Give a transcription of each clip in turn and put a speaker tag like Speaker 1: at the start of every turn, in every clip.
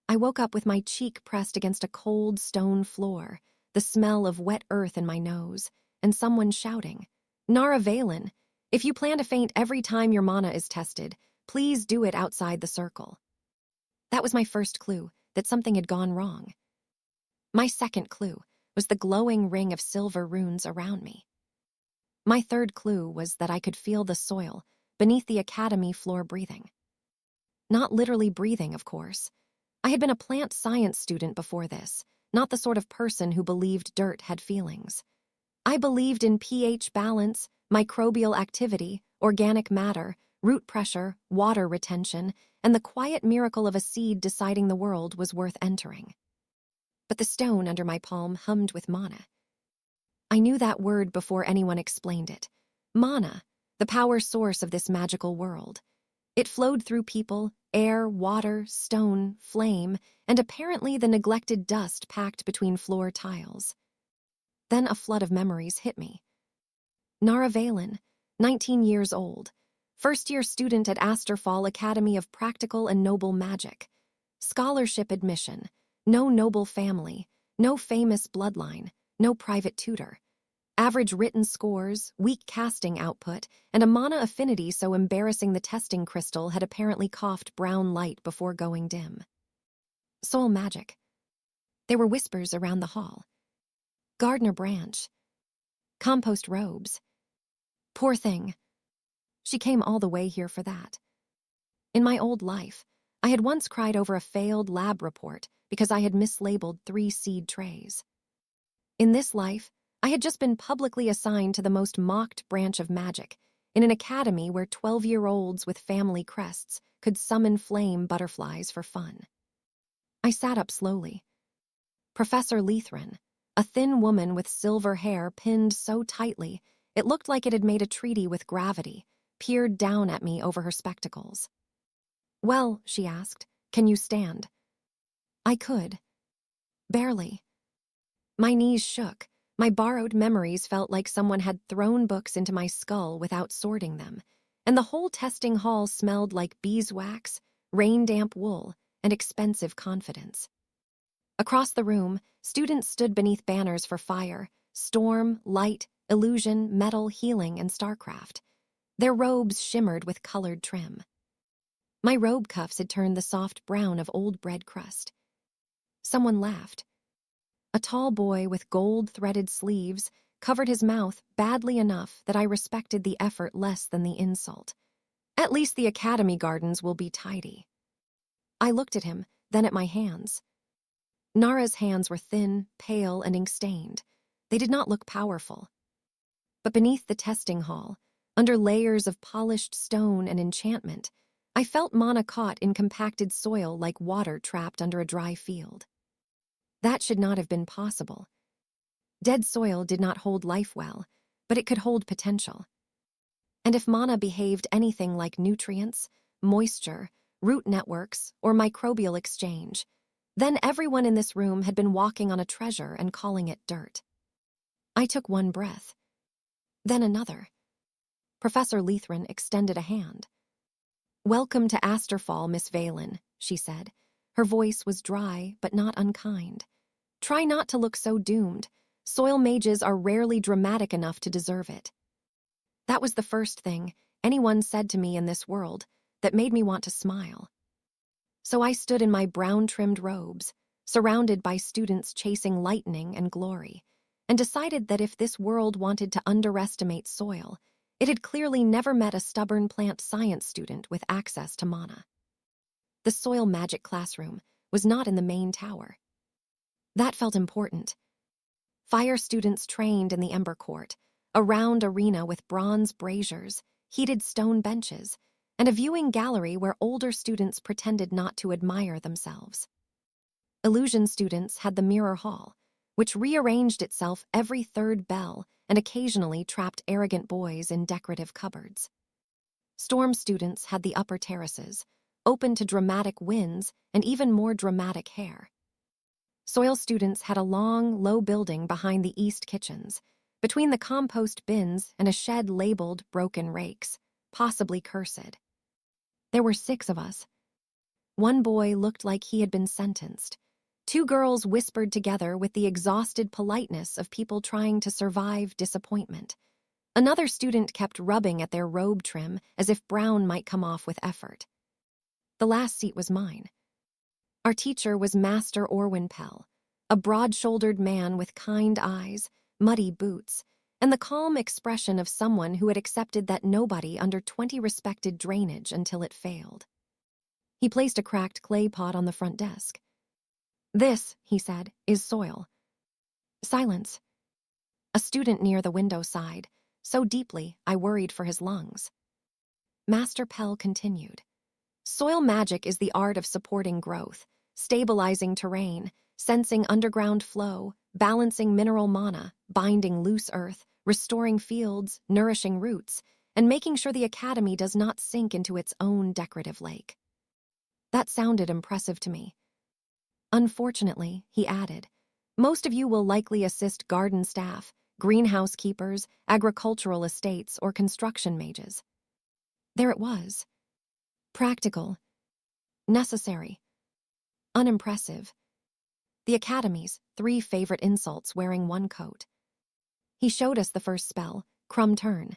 Speaker 1: I woke up with my cheek pressed against a cold stone floor, the smell of wet earth in my nose, and someone shouting, "Nara Veylin, if you plan to faint every time your mana is tested, please do it outside the circle." That was my first clue that something had gone wrong. My second clue was the glowing ring of silver runes around me. My third clue was that I could feel the soil beneath the academy floor breathing. Not literally breathing, of course. I had been a plant science student before this, not the sort of person who believed dirt had feelings. I believed in pH balance, microbial activity, organic matter, root pressure, water retention, and the quiet miracle of a seed deciding the world was worth entering. But the stone under my palm hummed with mana. I knew that word before anyone explained it. Mana, the power source of this magical world. It flowed through people, air, water, stone, flame, and apparently the neglected dust packed between floor tiles. Then a flood of memories hit me. Nara Veylin, 19 years old, first-year student at Asterfall Academy of Practical and Noble Magic. Scholarship admission, no noble family, no famous bloodline, no private tutor. Average written scores, weak casting output, and a mana affinity so embarrassing the testing crystal had apparently coughed brown light before going dim. Soul magic. There were whispers around the hall. Gardener branch. Compost robes. Poor thing. She came all the way here for that. In my old life, I had once cried over a failed lab report because I had mislabeled 3 seed trays. In this life, I had just been publicly assigned to the most mocked branch of magic, in an academy where 12-year-olds with family crests could summon flame butterflies for fun. I sat up slowly. Professor Leithrin, a thin woman with silver hair pinned so tightly it looked like it had made a treaty with gravity, peered down at me over her spectacles. "Well," she asked, "can you stand?" I could. Barely. My knees shook. My borrowed memories felt like someone had thrown books into my skull without sorting them, and the whole testing hall smelled like beeswax, rain-damp wool, and expensive confidence. Across the room, students stood beneath banners for fire, storm, light, illusion, metal, healing, and starcraft. Their robes shimmered with colored trim. My robe cuffs had turned the soft brown of old bread crust. Someone laughed. A tall boy with gold-threaded sleeves covered his mouth badly enough that I respected the effort less than the insult. At least the academy gardens will be tidy. I looked at him, then at my hands. Nara's hands were thin, pale, and ink-stained. They did not look powerful. But beneath the testing hall, under layers of polished stone and enchantment, I felt mana caught in compacted soil like water trapped under a dry field. That should not have been possible. Dead soil did not hold life well, but it could hold potential. And if mana behaved anything like nutrients, moisture, root networks, or microbial exchange, then everyone in this room had been walking on a treasure and calling it dirt. I took one breath. Then another. Professor Leithrin extended a hand. "Welcome to Asterfall, Miss Veylin," she said. Her voice was dry but not unkind. "Try not to look so doomed. Soil mages are rarely dramatic enough to deserve it." That was the first thing anyone said to me in this world that made me want to smile. So I stood in my brown-trimmed robes, surrounded by students chasing lightning and glory, and decided that if this world wanted to underestimate soil, it had clearly never met a stubborn plant science student with access to mana. The soil magic classroom was not in the main tower. That felt important. Fire students trained in the Ember Court, a round arena with bronze braziers, heated stone benches, and a viewing gallery where older students pretended not to admire themselves. Illusion students had the mirror hall, which rearranged itself every third bell and occasionally trapped arrogant boys in decorative cupboards. Storm students had the upper terraces, open to dramatic winds and even more dramatic hair. Soil students had a long, low building behind the east kitchens, between the compost bins and a shed labeled broken rakes, possibly cursed. There were 6 of us. One boy looked like he had been sentenced. Two girls whispered together with the exhausted politeness of people trying to survive disappointment. Another student kept rubbing at their robe trim as if brown might come off with effort. The last seat was mine. Our teacher was Master Orwin Pell, a broad-shouldered man with kind eyes, muddy boots, and the calm expression of someone who had accepted that nobody under 20 respected drainage until it failed. He placed a cracked clay pot on the front desk. "This," he said, "is soil." Silence. A student near the window sighed, so deeply I worried for his lungs. Master Pell continued. "Soil magic is the art of supporting growth, stabilizing terrain, sensing underground flow, balancing mineral mana, binding loose earth, restoring fields, nourishing roots, and making sure the academy does not sink into its own decorative lake." That sounded impressive to me. "Unfortunately," he added, "most of you will likely assist garden staff, greenhouse keepers, agricultural estates, or construction mages." There it was. Practical, necessary, unimpressive. The academy's 3 favorite insults wearing one coat. He showed us the first spell, Crumb Turn.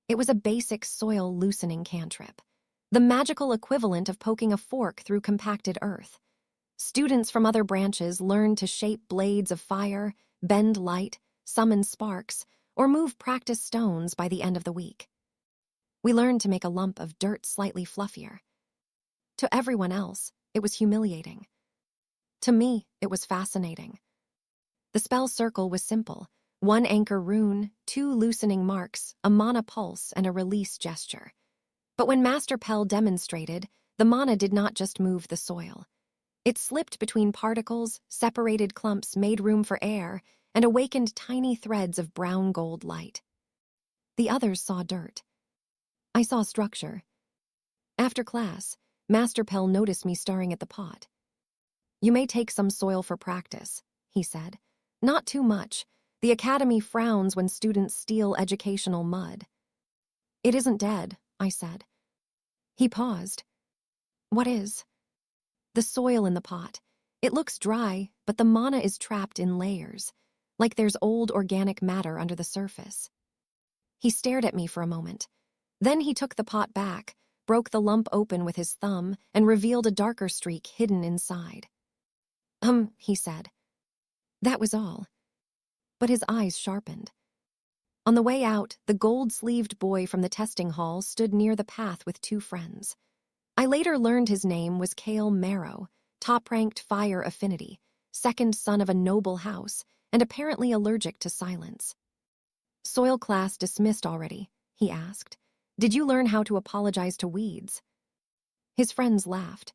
Speaker 1: It was a basic soil loosening cantrip, the magical equivalent of poking a fork through compacted earth. Students from other branches learned to shape blades of fire, bend light, summon sparks, or move practice stones by the end of the week. We learned to make a lump of dirt slightly fluffier. To everyone else, it was humiliating. To me, it was fascinating. The spell circle was simple: 1 anchor rune, 2 loosening marks, a mana pulse, and a release gesture. But when Master Pell demonstrated, the mana did not just move the soil. It slipped between particles, separated clumps, made room for air, and awakened tiny threads of brown gold light. The others saw dirt. I saw structure. After class, Master Pell noticed me staring at the pot. "You may take some soil for practice," he said. "Not too much. The academy frowns when students steal educational mud." "It isn't dead," I said. He paused. "What is?" "The soil in the pot. It looks dry, but the mana is trapped in layers, like there's old organic matter under the surface." He stared at me for a moment. Then he took the pot back, broke the lump open with his thumb, and revealed a darker streak hidden inside. He said. That was all. But his eyes sharpened. On the way out, the gold-sleeved boy from the testing hall stood near the path with 2 friends. I later learned his name was Cale Marrow, top-ranked fire affinity, second son of a noble house, and apparently allergic to silence. "Soil class dismissed already?" he asked. "Did you learn how to apologize to weeds?" His friends laughed.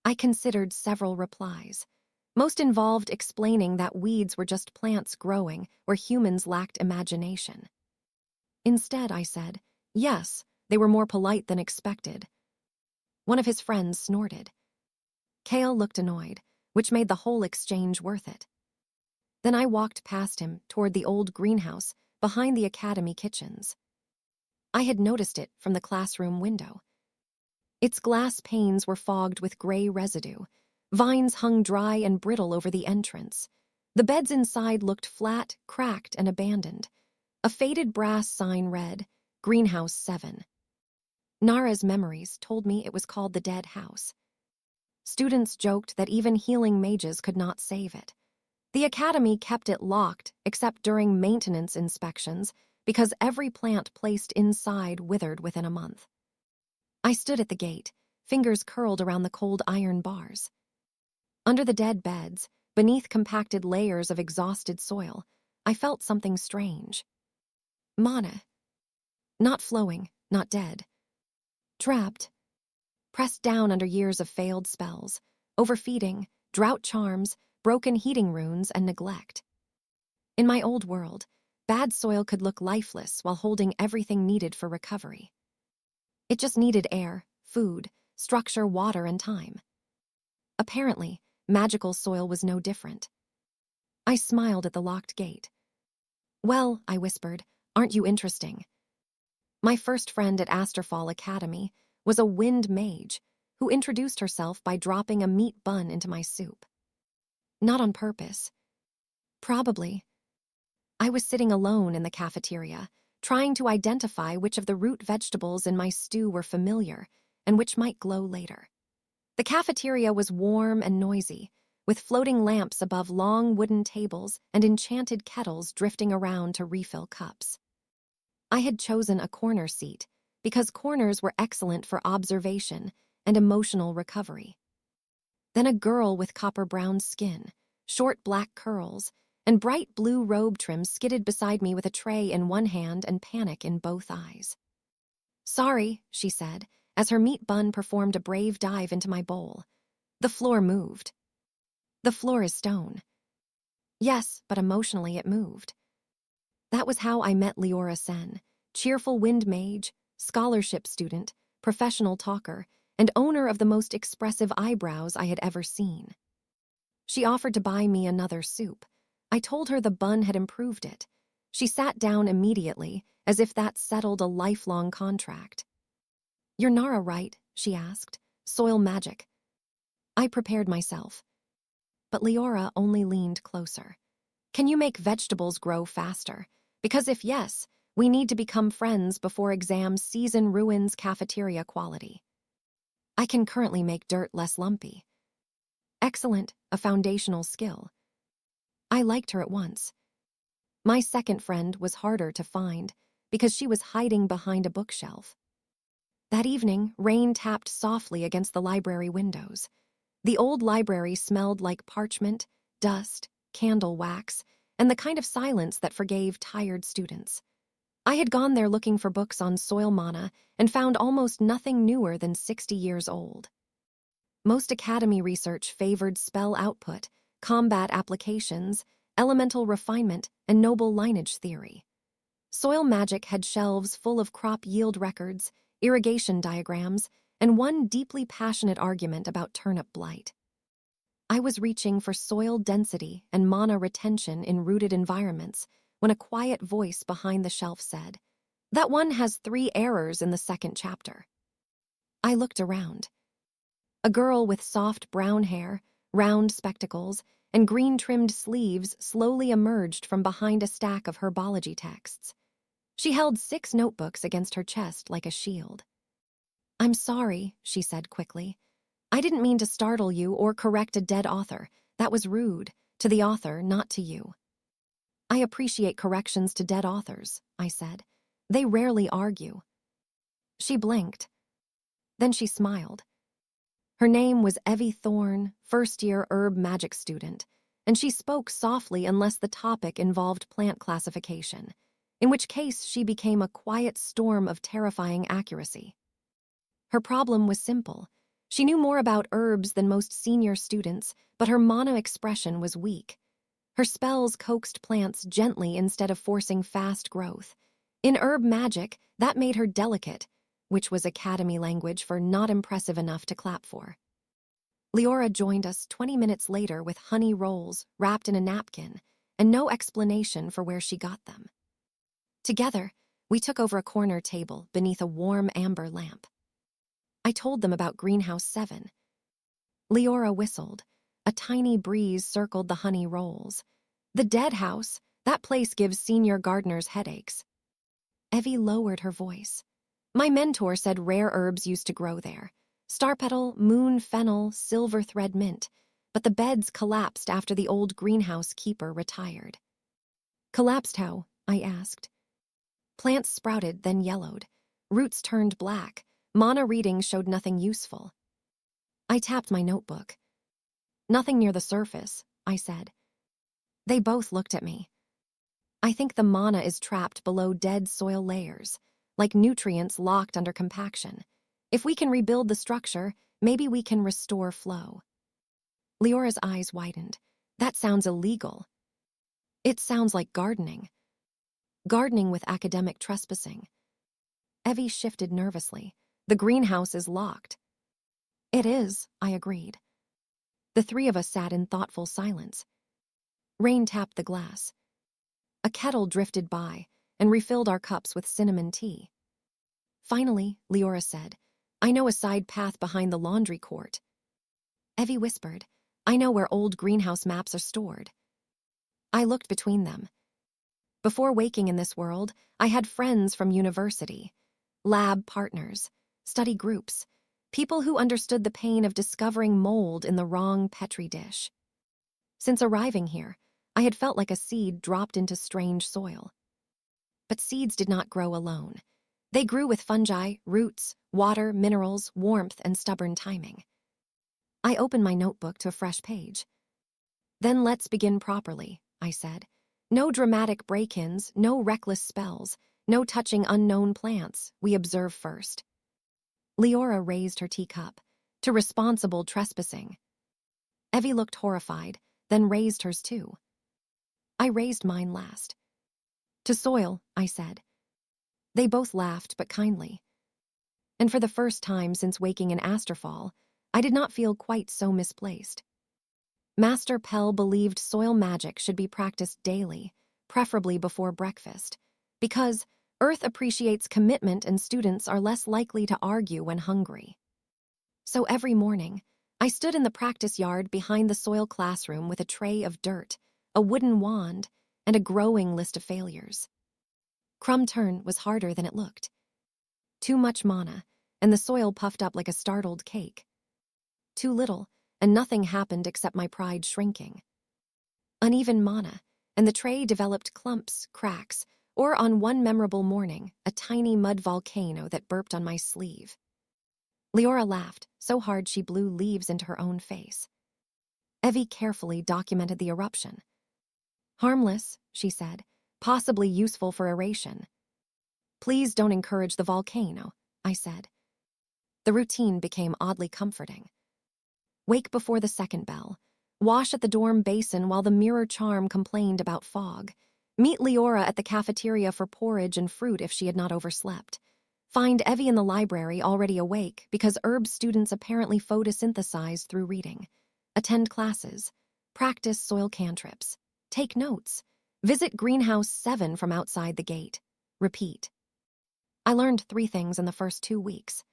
Speaker 1: I considered several replies. Most involved explaining that weeds were just plants growing where humans lacked imagination. Instead, I said, yes, they were more polite than expected. One of his friends snorted. Cale looked annoyed, which made the whole exchange worth it. Then I walked past him toward the old greenhouse behind the academy kitchens. I had noticed it from the classroom window. Its glass panes were fogged with gray residue. Vines hung dry and brittle over the entrance. The beds inside looked flat, cracked, and abandoned. A faded brass sign read, Greenhouse 7. Nara's memories told me it was called the Dead House. Students joked that even healing mages could not save it. The academy kept it locked except during maintenance inspections because every plant placed inside withered within a month. I stood at the gate, fingers curled around the cold iron bars. Under the dead beds, beneath compacted layers of exhausted soil, I felt something strange. Mana. Not flowing, not dead. Trapped. Pressed down under years of failed spells, overfeeding, drought charms, broken heating runes, and neglect. In my old world, bad soil could look lifeless while holding everything needed for recovery. It just needed air, food, structure, water, and time. Apparently, magical soil was no different. I smiled at the locked gate. "Well," I whispered, "aren't you interesting?" My first friend at Asterfall Academy was a wind mage who introduced herself by dropping a meat bun into my soup. Not on purpose. Probably. I was sitting alone in the cafeteria, trying to identify which of the root vegetables in my stew were familiar and which might glow later. The cafeteria was warm and noisy, with floating lamps above long wooden tables and enchanted kettles drifting around to refill cups. I had chosen a corner seat because corners were excellent for observation and emotional recovery. Then a girl with copper-brown skin, short black curls, and bright blue robe trim skidded beside me with a tray in one hand and panic in both eyes. "Sorry," she said, as her meat bun performed a brave dive into my bowl. "The floor moved." "The floor is stone." Yes, but emotionally it moved. That was how I met Leora Sen, cheerful wind mage, scholarship student, professional talker, and owner of the most expressive eyebrows I had ever seen. She offered to buy me another soup. I told her the bun had improved it. She sat down immediately, as if that settled a lifelong contract. "You're Nara, right?" she asked. "Soil magic." I prepared myself. But Leora only leaned closer. "Can you make vegetables grow faster? Because if yes, we need to become friends before exam season ruins cafeteria quality." "I can currently make dirt less lumpy." "Excellent, a foundational skill." I liked her at once. My second friend was harder to find because she was hiding behind a bookshelf. That evening, rain tapped softly against the library windows. The old library smelled like parchment, dust, candle wax, and the kind of silence that forgave tired students. I had gone there looking for books on soil mana and found almost nothing newer than 60 years old. Most academy research favored spell output, combat applications, elemental refinement, and noble lineage theory. Soil magic had shelves full of crop yield records, irrigation diagrams, and one deeply passionate argument about turnip blight. I was reaching for soil density and mana retention in rooted environments when a quiet voice behind the shelf said, "That one has 3 errors in the second chapter." I looked around. A girl with soft brown hair, round spectacles, and green-trimmed sleeves slowly emerged from behind a stack of herbology texts. She held 6 notebooks against her chest like a shield. "I'm sorry," she said quickly. "I didn't mean to startle you or correct a dead author. That was rude, to the author, not to you." "I appreciate corrections to dead authors," I said. "They rarely argue." She blinked. Then she smiled. Her name was Evie Thorne, first-year herb magic student, and she spoke softly unless the topic involved plant classification, in which case she became a quiet storm of terrifying accuracy. Her problem was simple. She knew more about herbs than most senior students, but her mana expression was weak. Her spells coaxed plants gently instead of forcing fast growth. In herb magic, that made her delicate, which was academy language for not impressive enough to clap for. Leora joined us 20 minutes later with honey rolls wrapped in a napkin and no explanation for where she got them. Together, we took over a corner table beneath a warm amber lamp. I told them about Greenhouse 7. Leora whistled. A tiny breeze circled the honey rolls. "The dead house, that place gives senior gardeners headaches." Evie lowered her voice. "My mentor said rare herbs used to grow there. Star petal, moon fennel, silver thread mint. But the beds collapsed after the old greenhouse keeper retired." "Collapsed how?" I asked. "Plants sprouted, then yellowed. Roots turned black. Mana readings showed nothing useful." I tapped my notebook. "Nothing near the surface," I said. They both looked at me. "I think the mana is trapped below dead soil layers, like nutrients locked under compaction. If we can rebuild the structure, maybe we can restore flow." Leora's eyes widened. "That sounds illegal." "It sounds like gardening. Gardening with academic trespassing." Evie shifted nervously. "The greenhouse is locked." "It is," I agreed. The 3 of us sat in thoughtful silence. Rain tapped the glass. A kettle drifted by and refilled our cups with cinnamon tea. Finally, Leora said, I know a side path behind the laundry court. Evie whispered, I know where old greenhouse maps are stored. I looked between them. Before waking in this world, I had friends from university, lab partners, study groups, people who understood the pain of discovering mold in the wrong Petri dish. Since arriving here, I had felt like a seed dropped into strange soil. But seeds did not grow alone. They grew with fungi, roots, water, minerals, warmth, and stubborn timing. I opened my notebook to a fresh page. Then let's begin properly, I said. No dramatic break-ins, no reckless spells, no touching unknown plants. We observe first. Leora raised her teacup. To responsible trespassing. Evie looked horrified, then raised hers too. I raised mine last. To soil, I said. They both laughed, but kindly. And for the first time since waking in Asterfall, I did not feel quite so misplaced. Master Pell believed soil magic should be practiced daily, preferably before breakfast, because Earth appreciates commitment and students are less likely to argue when hungry. So every morning, I stood in the practice yard behind the soil classroom with a tray of dirt, a wooden wand, and a growing list of failures. Crumb Turn was harder than it looked. Too much mana, and the soil puffed up like a startled cake. Too little, and nothing happened except my pride shrinking. Uneven mana, and the tray developed clumps, cracks, or on one memorable morning, a tiny mud volcano that burped on my sleeve. Leora laughed, so hard she blew leaves into her own face. Evie carefully documented the eruption. Harmless, she said, possibly useful for aeration. Please don't encourage the volcano, I said. The routine became oddly comforting. Wake before the second bell. Wash at the dorm basin while the mirror charm complained about fog. Meet Leora at the cafeteria for porridge and fruit if she had not overslept. Find Evie in the library already awake because herb students apparently photosynthesized through reading. Attend classes. Practice soil cantrips. Take notes. Visit Greenhouse 7 from outside the gate. Repeat. I learned 3 things in the first 2 weeks.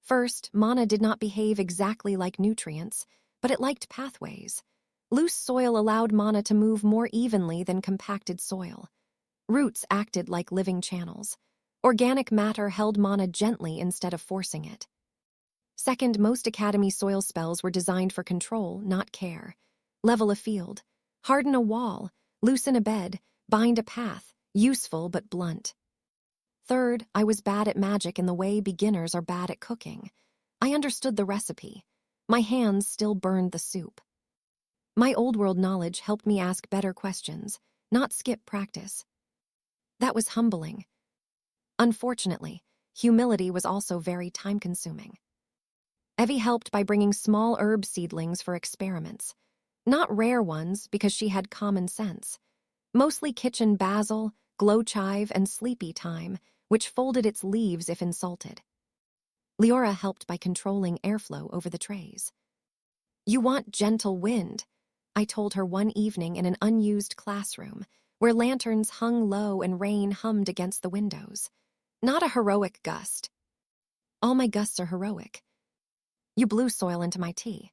Speaker 1: First, mana did not behave exactly like nutrients, but it liked pathways. Loose soil allowed mana to move more evenly than compacted soil. Roots acted like living channels. Organic matter held mana gently instead of forcing it. Second, most academy soil spells were designed for control, not care. Level a field, harden a wall, loosen a bed, bind a path, useful but blunt. Third, I was bad at magic in the way beginners are bad at cooking. I understood the recipe. My hands still burned the soup. My old-world knowledge helped me ask better questions, not skip practice. That was humbling. Unfortunately, humility was also very time-consuming. Evie helped by bringing small herb seedlings for experiments. Not rare ones because she had common sense. Mostly kitchen basil, glow chive, and sleepy thyme, which folded its leaves if insulted. Leora helped by controlling airflow over the trays. You want gentle wind, I told her one evening in an unused classroom, where lanterns hung low and rain hummed against the windows. Not a heroic gust. All my gusts are heroic. You blew soil into my tea.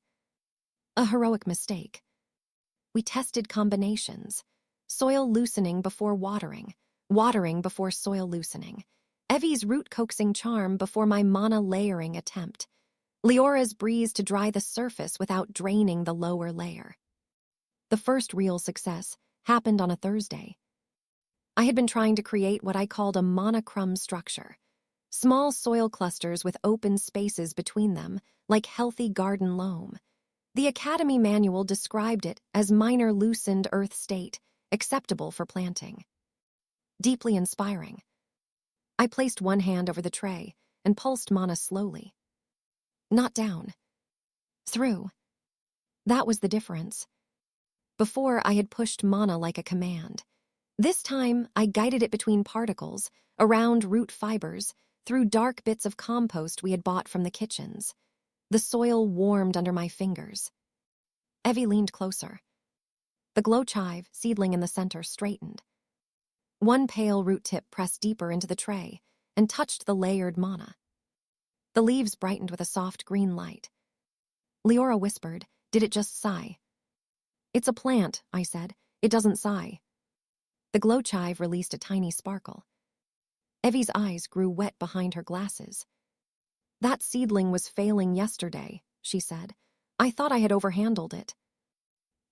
Speaker 1: A heroic mistake. We tested combinations. Soil loosening before watering. Watering before soil loosening. Evie's root-coaxing charm before my mana layering attempt. Leora's breeze to dry the surface without draining the lower layer. The first real success happened on a Thursday. I had been trying to create what I called a monochrome structure. Small soil clusters with open spaces between them, like healthy garden loam. The Academy manual described it as minor loosened earth state, acceptable for planting. Deeply inspiring. I placed one hand over the tray and pulsed mana slowly. Not down. Through. That was the difference. Before, I had pushed mana like a command. This time, I guided it between particles, around root fibers, through dark bits of compost we had bought from the kitchens. The soil warmed under my fingers. Evie leaned closer. The glow chive, seedling in the center, straightened. One pale root tip pressed deeper into the tray and touched the layered mana. The leaves brightened with a soft green light. Leora whispered, "Did it just sigh?" "It's a plant," I said. "It doesn't sigh." The glow chive released a tiny sparkle. Evie's eyes grew wet behind her glasses. "That seedling was failing yesterday," she said. "I thought I had overhandled it."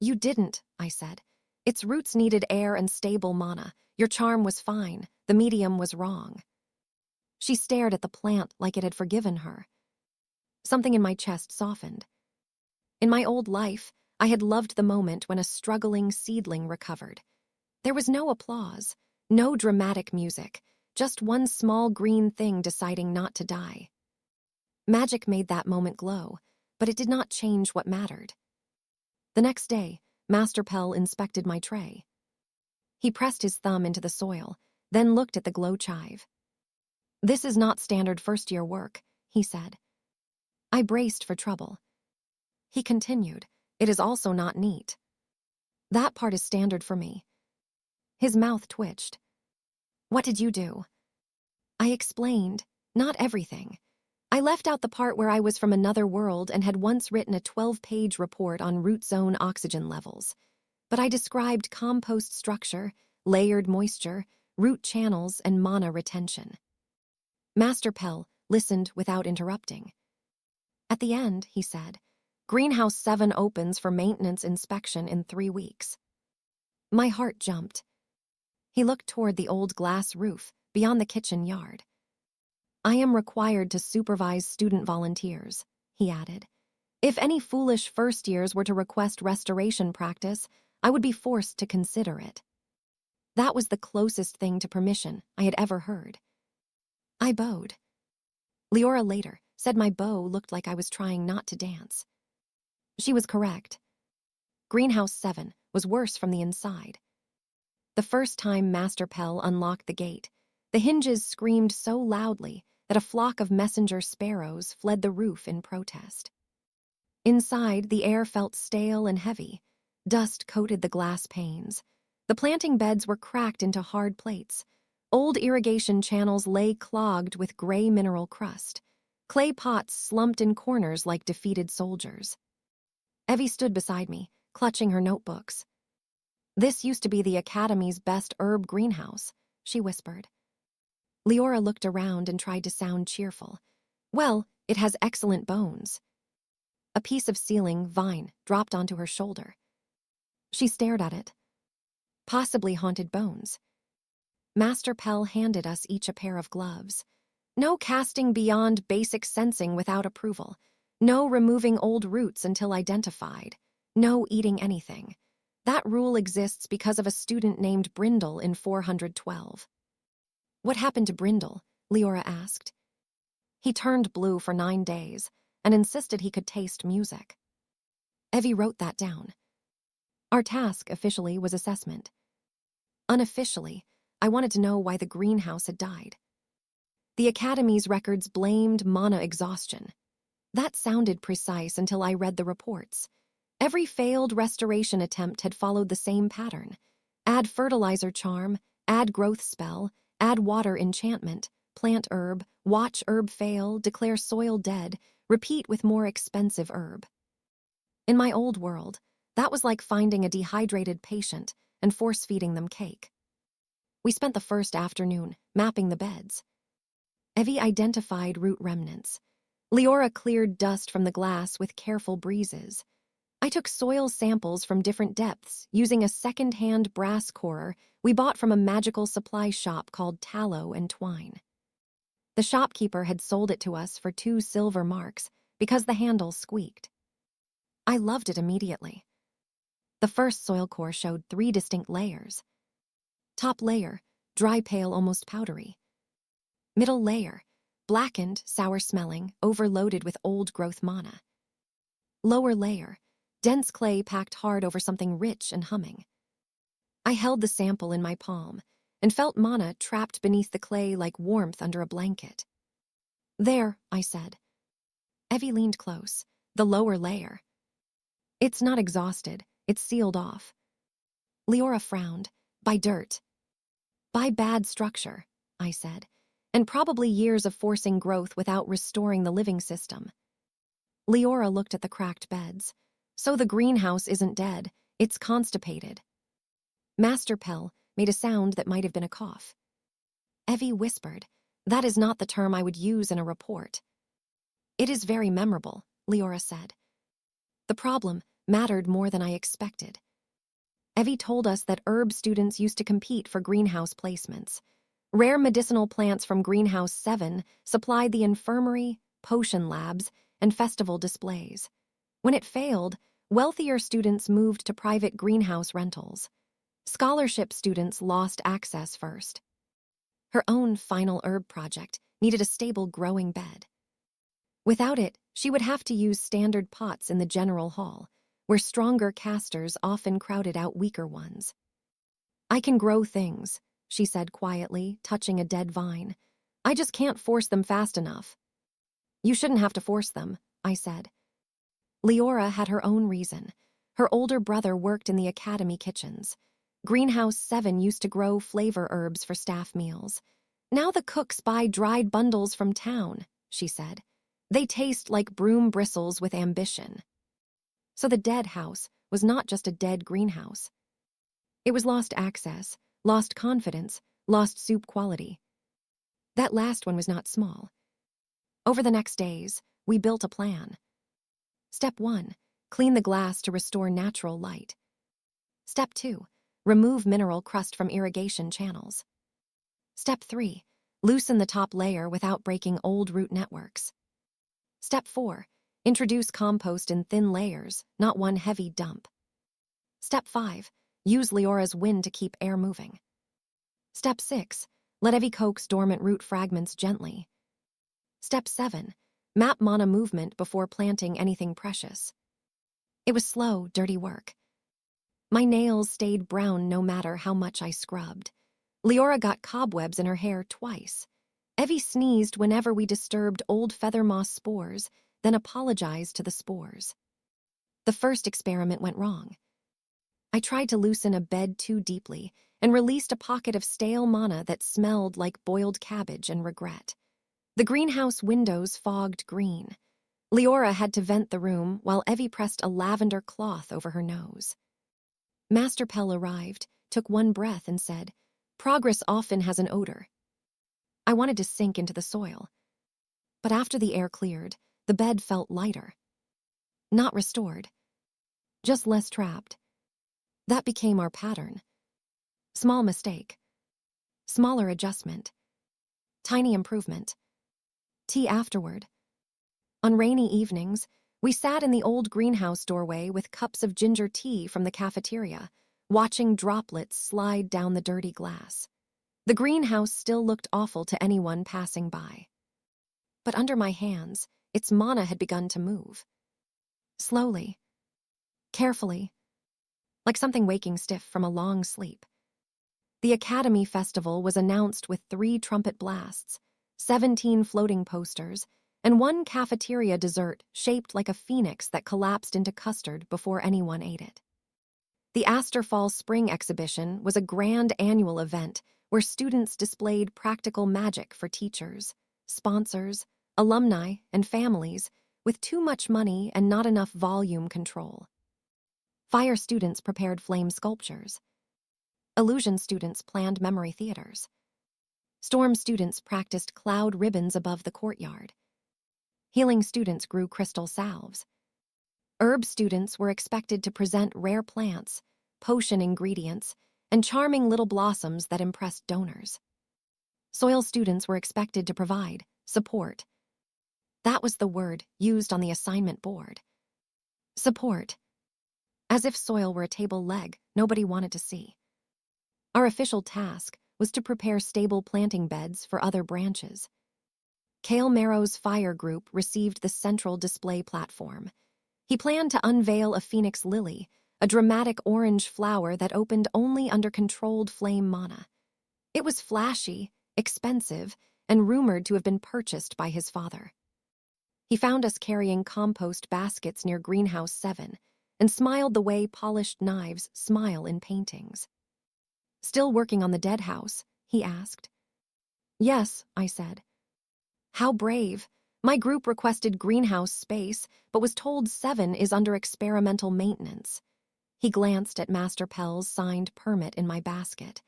Speaker 1: "You didn't," I said. "Its roots needed air and stable mana. Your charm was fine. The medium was wrong." She stared at the plant like it had forgiven her. Something in my chest softened. In my old life, I had loved the moment when a struggling seedling recovered. There was no applause, no dramatic music, just one small green thing deciding not to die. Magic made that moment glow, but it did not change what mattered. The next day, Master Pell inspected my tray. He pressed his thumb into the soil, then looked at the glow chive. "This is not standard first-year work," he said. I braced for trouble. He continued, "It is also not neat." "That part is standard for me." His mouth twitched. "What did you do?" I explained, not everything. I left out the part where I was from another world and had once written a 12-page report on root zone oxygen levels. But I described compost structure, layered moisture, root channels, and mana retention. Master Pell listened without interrupting. At the end, he said, "Greenhouse 7 opens for maintenance inspection in 3 weeks." My heart jumped. He looked toward the old glass roof beyond the kitchen yard. "I am required to supervise student volunteers," he added. "If any foolish first years were to request restoration practice, I would be forced to consider it." That was the closest thing to permission I had ever heard. I bowed. Leora later said my bow looked like I was trying not to dance. She was correct. Greenhouse 7 was worse from the inside. The first time Master Pell unlocked the gate, the hinges screamed so loudly that a flock of messenger sparrows fled the roof in protest. Inside, the air felt stale and heavy. Dust coated the glass panes. The planting beds were cracked into hard plates. Old irrigation channels lay clogged with gray mineral crust. Clay pots slumped in corners like defeated soldiers. Evie stood beside me, clutching her notebooks. "This used to be the Academy's best herb greenhouse," she whispered. Leora looked around and tried to sound cheerful. "Well, it has excellent bones." A piece of ceiling vine dropped onto her shoulder. She stared at it. "Possibly haunted bones." Master Pell handed us each a pair of gloves. No casting beyond basic sensing without approval. No removing old roots until identified. No eating anything. That rule exists because of a student named Brindle in 412. "What happened to Brindle?" Leora asked. "He turned blue for 9 days and insisted he could taste music." Evie wrote that down. Our task officially was assessment. Unofficially, I wanted to know why the greenhouse had died. The Academy's records blamed mana exhaustion. That sounded precise until I read the reports. Every failed restoration attempt had followed the same pattern. Add fertilizer charm, add growth spell, add water enchantment, plant herb, watch herb fail, declare soil dead, repeat with more expensive herb. In my old world, that was like finding a dehydrated patient and force-feeding them cake. We spent the first afternoon mapping the beds. Evie identified root remnants. Leora cleared dust from the glass with careful breezes. I took soil samples from different depths using a second-hand brass corer we bought from a magical supply shop called Tallow and Twine. The shopkeeper had sold it to us for 2 silver marks because the handle squeaked. I loved it immediately. The first soil core showed 3 distinct layers. Top layer, dry pale, almost powdery. Middle layer, blackened, sour-smelling, overloaded with old-growth mana. Lower layer, dense clay packed hard over something rich and humming. I held the sample in my palm and felt mana trapped beneath the clay like warmth under a blanket. "There," I said. Evie leaned close. "The lower layer." "It's not exhausted. It's sealed off." Leora frowned. "By dirt." "By bad structure," I said. and probably years of forcing growth without restoring the living system. Leora looked at the cracked beds. So the greenhouse isn't dead, it's constipated. Master Pell made a sound that might have been a cough. Evie whispered, "That is not the term I would use in a report." "It is very memorable," Leora said. The problem mattered more than I expected. Evie told us that herb students used to compete for greenhouse placements. Rare medicinal plants from Greenhouse 7 supplied the infirmary, potion labs, and festival displays. When it failed, wealthier students moved to private greenhouse rentals. Scholarship students lost access first. Her own final herb project needed a stable growing bed. Without it, she would have to use standard pots in the general hall, where stronger casters often crowded out weaker ones. "I can grow things," she said quietly, touching a dead vine. "I just can't force them fast enough." "You shouldn't have to force them," I said. Leora had her own reason. Her older brother worked in the academy kitchens. Greenhouse 7 used to grow flavor herbs for staff meals. "Now the cooks buy dried bundles from town," she said. "They taste like broom bristles with ambition." So the dead house was not just a dead greenhouse. It was lost access, lost confidence, lost soup quality. That last one was not small. Over the next days, we built a plan. Step 1, clean the glass to restore natural light. Step 2, remove mineral crust from irrigation channels. Step 3, loosen the top layer without breaking old root networks. Step 4, introduce compost in thin layers, not one heavy dump. Step 5, use Leora's wind to keep air moving. Step 6, let Evie coax dormant root fragments gently. Step 7, map mana movement before planting anything precious. It was slow, dirty work. My nails stayed brown no matter how much I scrubbed. Leora got cobwebs in her hair twice. Evie sneezed whenever we disturbed old feather moss spores, then apologized to the spores. The first experiment went wrong. I tried to loosen a bed too deeply and released a pocket of stale mana that smelled like boiled cabbage and regret. The greenhouse windows fogged green. Leora had to vent the room while Evie pressed a lavender cloth over her nose. Master Pell arrived, took one breath and said, "Progress often has an odor." I wanted to sink into the soil. But after the air cleared, the bed felt lighter. Not restored. Just less trapped. That became our pattern. Small mistake. Smaller adjustment. Tiny improvement. Tea afterward. On rainy evenings, we sat in the old greenhouse doorway with cups of ginger tea from the cafeteria, watching droplets slide down the dirty glass. The greenhouse still looked awful to anyone passing by. But under my hands, its mana had begun to move. Slowly. Carefully. Like something waking stiff from a long sleep. The Academy Festival was announced with 3 trumpet blasts, 17 floating posters, and 1 cafeteria dessert shaped like a phoenix that collapsed into custard before anyone ate it. The Astor Falls Spring Exhibition was a grand annual event where students displayed practical magic for teachers, sponsors, alumni, and families with too much money and not enough volume control. Fire students prepared flame sculptures. Illusion students planned memory theaters. Storm students practiced cloud ribbons above the courtyard. Healing students grew crystal salves. Herb students were expected to present rare plants, potion ingredients, and charming little blossoms that impressed donors. Soil students were expected to provide support. That was the word used on the assignment board. Support. As if soil were a table leg nobody wanted to see. Our official task was to prepare stable planting beds for other branches. Cale Marrow's fire group received the central display platform. He planned to unveil a phoenix lily, a dramatic orange flower that opened only under controlled flame mana. It was flashy, expensive, and rumored to have been purchased by his father. He found us carrying compost baskets near Greenhouse 7 and smiled the way polished knives smile in paintings. "Still working on the dead house?" he asked. Yes, I said. How brave. My group requested greenhouse space, but was told 7 is under experimental maintenance. He glanced at Master Pell's signed permit in my basket.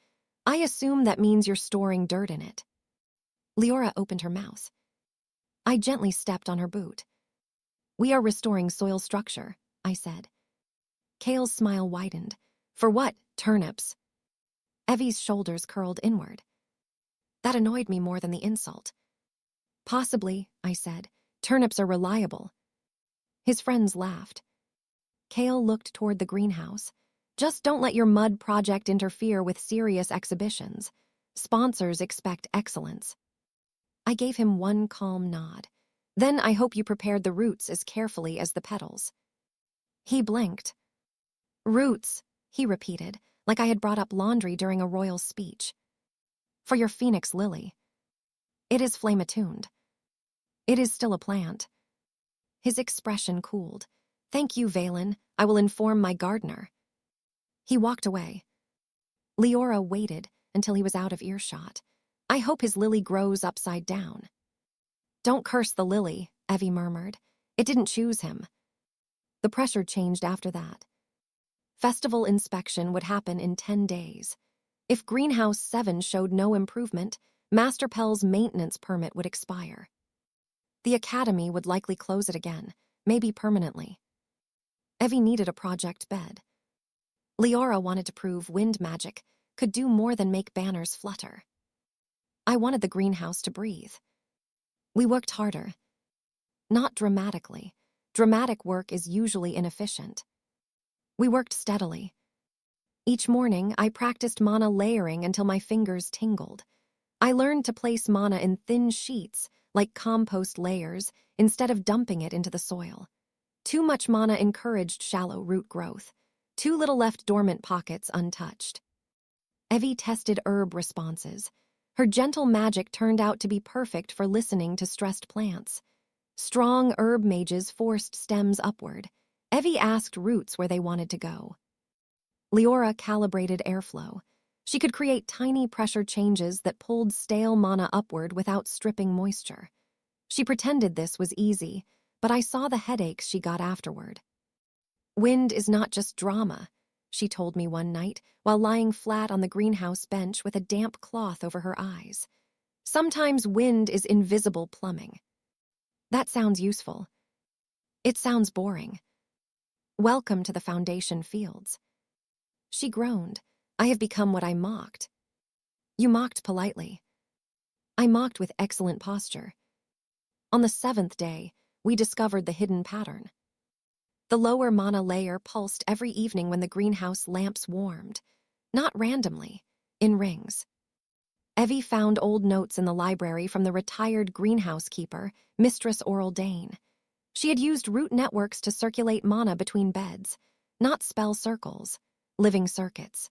Speaker 1: I assume that means you're storing dirt in it. Leora opened her mouth. I gently stepped on her boot. We are restoring soil structure, I said. Kale's smile widened. For what, turnips? Evie's shoulders curled inward. That annoyed me more than the insult. Possibly, I said. Turnips are reliable. His friends laughed. Kale looked toward the greenhouse. Just don't let your mud project interfere with serious exhibitions. Sponsors expect excellence. I gave him one calm nod. Then I hope you prepared the roots as carefully as the petals. He blinked. Roots, he repeated, like I had brought up laundry during a royal speech. For your phoenix lily. It is flame-attuned. It is still a plant. His expression cooled. Thank you, Veylin. I will inform my gardener. He walked away. Leora waited until he was out of earshot. I hope his lily grows upside down. Don't curse the lily, Evie murmured. It didn't choose him. The pressure changed after that. Festival inspection would happen in 10 days. If Greenhouse 7 showed no improvement, Master Pell's maintenance permit would expire. The academy would likely close it again, maybe permanently. Evie needed a project bed. Leora wanted to prove wind magic could do more than make banners flutter. I wanted the greenhouse to breathe. We worked harder. Not dramatically. Dramatic work is usually inefficient. We worked steadily. Each morning, I practiced mana layering until my fingers tingled. I learned to place mana in thin sheets, like compost layers, instead of dumping it into the soil. Too much mana encouraged shallow root growth. Too little left dormant pockets untouched. Evie tested herb responses. Her gentle magic turned out to be perfect for listening to stressed plants. Strong herb mages forced stems upward. Evie asked roots where they wanted to go. Leora calibrated airflow. She could create tiny pressure changes that pulled stale mana upward without stripping moisture. She pretended this was easy, but I saw the headaches she got afterward. Wind is not just drama, she told me one night while lying flat on the greenhouse bench with a damp cloth over her eyes. Sometimes wind is invisible plumbing. That sounds useful. It sounds boring. Welcome to the foundation fields. She groaned. I have become what I mocked. You mocked politely. I mocked with excellent posture. On the 7th day, we discovered the hidden pattern. The lower mana layer pulsed every evening when the greenhouse lamps warmed. Not randomly, in rings. Evie found old notes in the library from the retired greenhouse keeper, Mistress Oraldane. She had used root networks to circulate mana between beds, not spell circles, living circuits.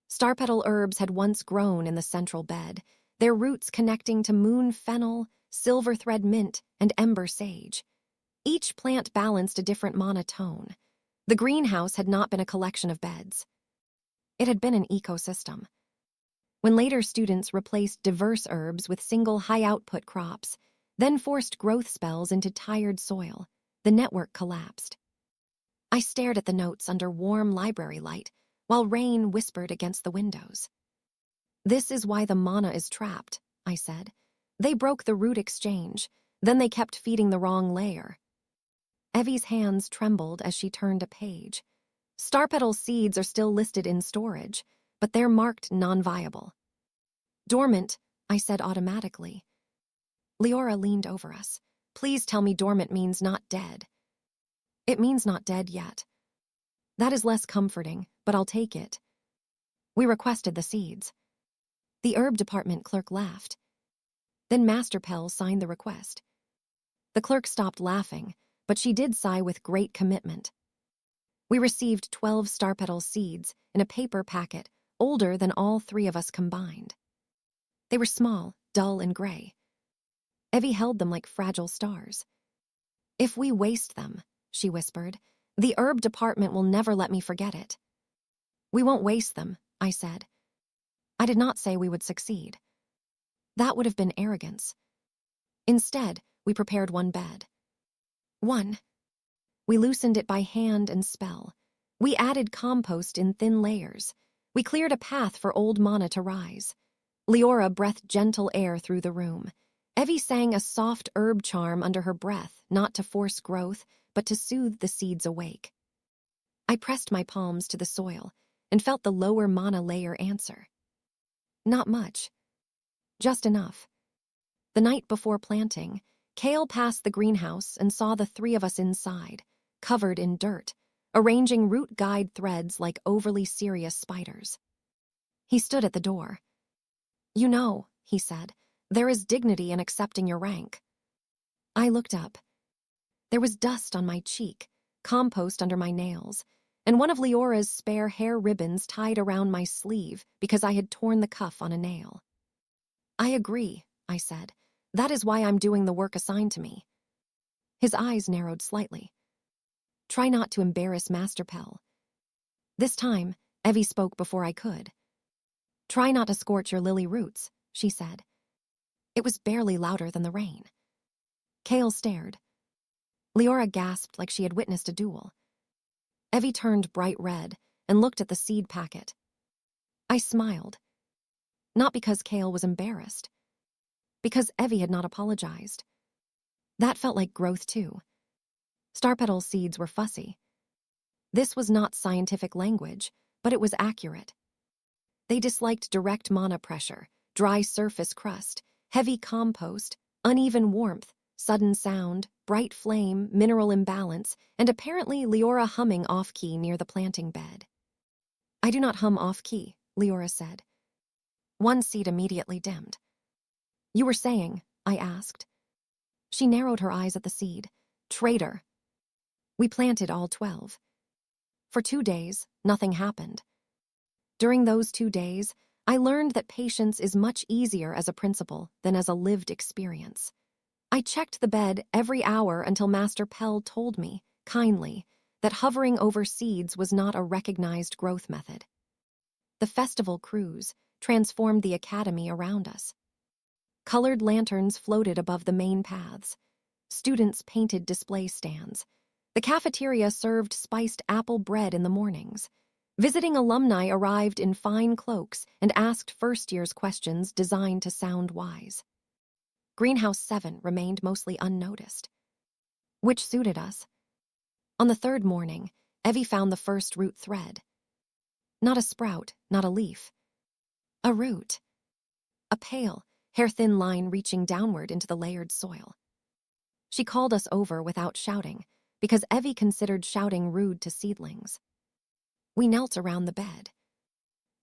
Speaker 1: Starpetal herbs had once grown in the central bed, their roots connecting to moon fennel, silver thread mint, and ember sage. Each plant balanced a different mana tone. The greenhouse had not been a collection of beds. It had been an ecosystem. When later students replaced diverse herbs with single high-output crops, then forced growth spells into tired soil, the network collapsed. I stared at the notes under warm library light, while rain whispered against the windows. This is why the mana is trapped, I said. They broke the root exchange, then they kept feeding the wrong layer. Evie's hands trembled as she turned a page. Starpetal seeds are still listed in storage, but they're marked non-viable. Dormant, I said automatically. Leora leaned over us. Please tell me dormant means not dead. It means not dead yet. That is less comforting, but I'll take it. We requested the seeds. The herb department clerk laughed. Then Master Pell signed the request. The clerk stopped laughing, but she did sigh with great commitment. We received 12 starpetal seeds in a paper packet older than all 3 of us combined. They were small, dull, and gray. Evie held them like fragile stars. If we waste them, she whispered, the herb department will never let me forget it. We won't waste them, I said. I did not say we would succeed. That would have been arrogance. Instead, we prepared one bed. 1. We loosened it by hand and spell. We added compost in thin layers. We cleared a path for old mana to rise. Leora breathed gentle air through the room. Evie sang a soft herb charm under her breath, not to force growth, but to soothe the seeds awake. I pressed my palms to the soil and felt the lower mana layer answer. Not much. Just enough. The night before planting, Kale passed the greenhouse and saw the three of us inside, covered in dirt, arranging root guide threads like overly serious spiders. He stood at the door. "You know," he said, "there is dignity in accepting your rank." I looked up. There was dust on my cheek, compost under my nails, and one of Leora's spare hair ribbons tied around my sleeve because I had torn the cuff on a nail. "I agree," I said. "That is why I'm doing the work assigned to me." His eyes narrowed slightly. "Try not to embarrass Master Pell." This time, Evie spoke before I could. "Try not to scorch your lily roots," she said. It was barely louder than the rain. Kale stared. Leora gasped like she had witnessed a duel. Evie turned bright red and looked at the seed packet. I smiled. Not because Kale was embarrassed. Because Evie had not apologized. That felt like growth too. Star petal seeds were fussy. This was not scientific language, but it was accurate. They disliked direct mana pressure, dry surface crust, heavy compost, uneven warmth, sudden sound, bright flame, mineral imbalance, and apparently Leora humming off-key near the planting bed. "I do not hum off-key," Leora said. One seed immediately dimmed. "You were saying," I asked. She narrowed her eyes at the seed. "Traitor." We planted all 12. For 2 days, nothing happened. During those 2 days, I learned that patience is much easier as a principle than as a lived experience. I checked the bed every hour until Master Pell told me, kindly, that hovering over seeds was not a recognized growth method. The festival cruise transformed the academy around us. Colored lanterns floated above the main paths. Students painted display stands. The cafeteria served spiced apple bread in the mornings. Visiting alumni arrived in fine cloaks and asked first year's questions designed to sound wise. Greenhouse 7 remained mostly unnoticed. Which suited us. On the 3rd morning, Evie found the first root thread. Not a sprout, not a leaf. A root. A pale, hair-thin line reaching downward into the layered soil. She called us over without shouting, because Evie considered shouting rude to seedlings. We knelt around the bed.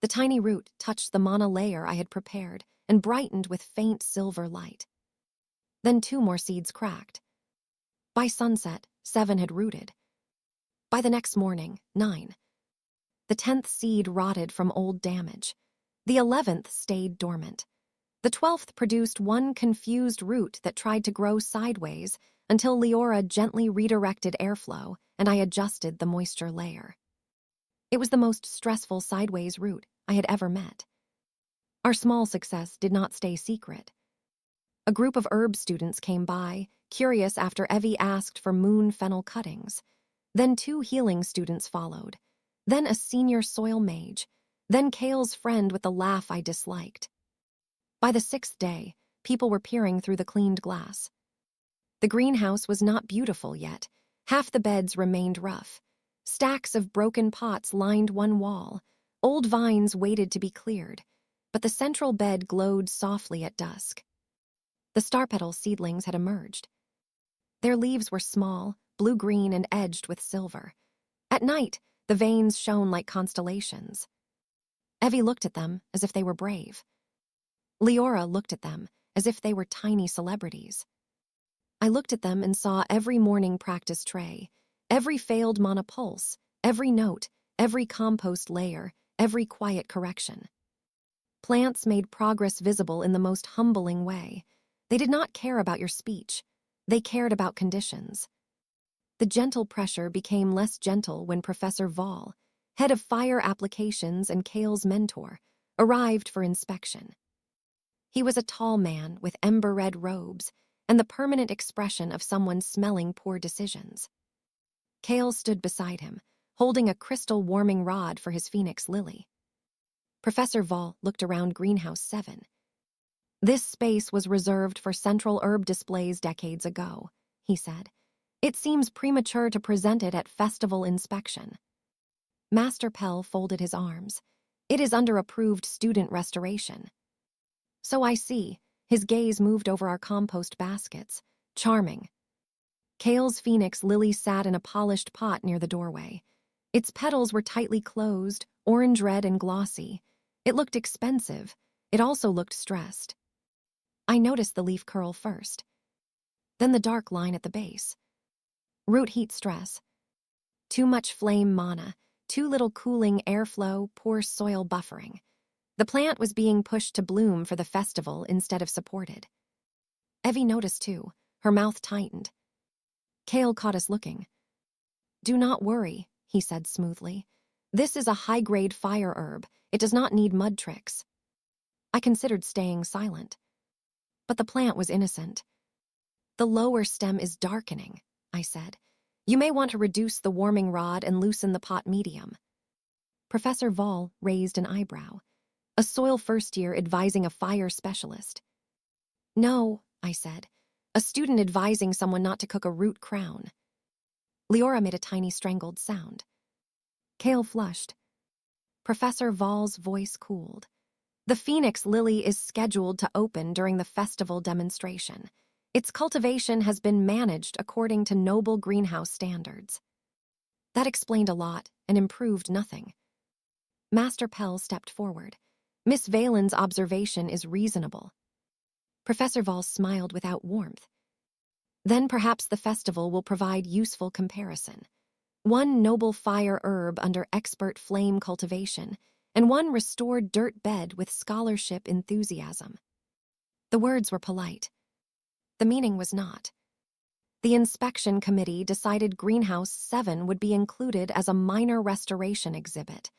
Speaker 1: The tiny root touched the mana layer I had prepared and brightened with faint silver light. Then 2 more seeds cracked. By sunset, 7 had rooted. By the next morning, 9. The 10th seed rotted from old damage. The 11th stayed dormant. The 12th produced one confused root that tried to grow sideways until Leora gently redirected airflow and I adjusted the moisture layer. It was the most stressful sideways root I had ever met. Our small success did not stay secret. A group of herb students came by, curious after Evie asked for moon fennel cuttings. Then 2 healing students followed. Then a senior soil mage. Then Kale's friend with the laugh I disliked. By the 6th day, people were peering through the cleaned glass. The greenhouse was not beautiful yet. Half the beds remained rough. Stacks of broken pots lined one wall. Old vines waited to be cleared, but the central bed glowed softly at dusk. The star petal seedlings had emerged. Their leaves were small, blue-green and edged with silver. At night, the veins shone like constellations. Evie looked at them as if they were brave. Leora looked at them as if they were tiny celebrities. I looked at them and saw every morning practice tray, every failed mana pulse, every note, every compost layer, every quiet correction. Plants made progress visible in the most humbling way. They did not care about your speech. They cared about conditions. The gentle pressure became less gentle when Professor Vall, head of fire applications and Kale's mentor, arrived for inspection. He was a tall man with ember-red robes and the permanent expression of someone smelling poor decisions. Kale stood beside him, holding a crystal warming rod for his phoenix lily. Professor Vol looked around Greenhouse 7. This space was reserved for central herb displays decades ago, he said. It seems premature to present it at festival inspection. Master Pell folded his arms. It is under approved student restoration. So I see. His gaze moved over our compost baskets. Charming. Kale's phoenix lily sat in a polished pot near the doorway. Its petals were tightly closed, orange-red and glossy. It looked expensive. It also looked stressed. I noticed the leaf curl first. Then the dark line at the base. Root heat stress. Too much flame mana, too little cooling airflow, poor soil buffering. The plant was being pushed to bloom for the festival instead of supported. Evie noticed too. Her mouth tightened. Kale caught us looking. Do not worry, he said smoothly. This is a high-grade fire herb. It does not need mud tricks. I considered staying silent. But the plant was innocent. The lower stem is darkening, I said. You may want to reduce the warming rod and loosen the pot medium. Professor Vol raised an eyebrow. A soil first year advising a fire specialist. No, I said. A student advising someone not to cook a root crown. Leora made a tiny strangled sound. Kale flushed. Professor Vol's voice cooled. The phoenix lily is scheduled to open during the festival demonstration. Its cultivation has been managed according to noble greenhouse standards. That explained a lot and improved nothing. Master Pell stepped forward. Miss Veylin's observation is reasonable. Professor Vol smiled without warmth. Then perhaps the festival will provide useful comparison. One noble fire herb under expert flame cultivation, and one restored dirt bed with scholarship enthusiasm. The words were polite. The meaning was not. The inspection committee decided Greenhouse 7 would be included as a minor restoration exhibit,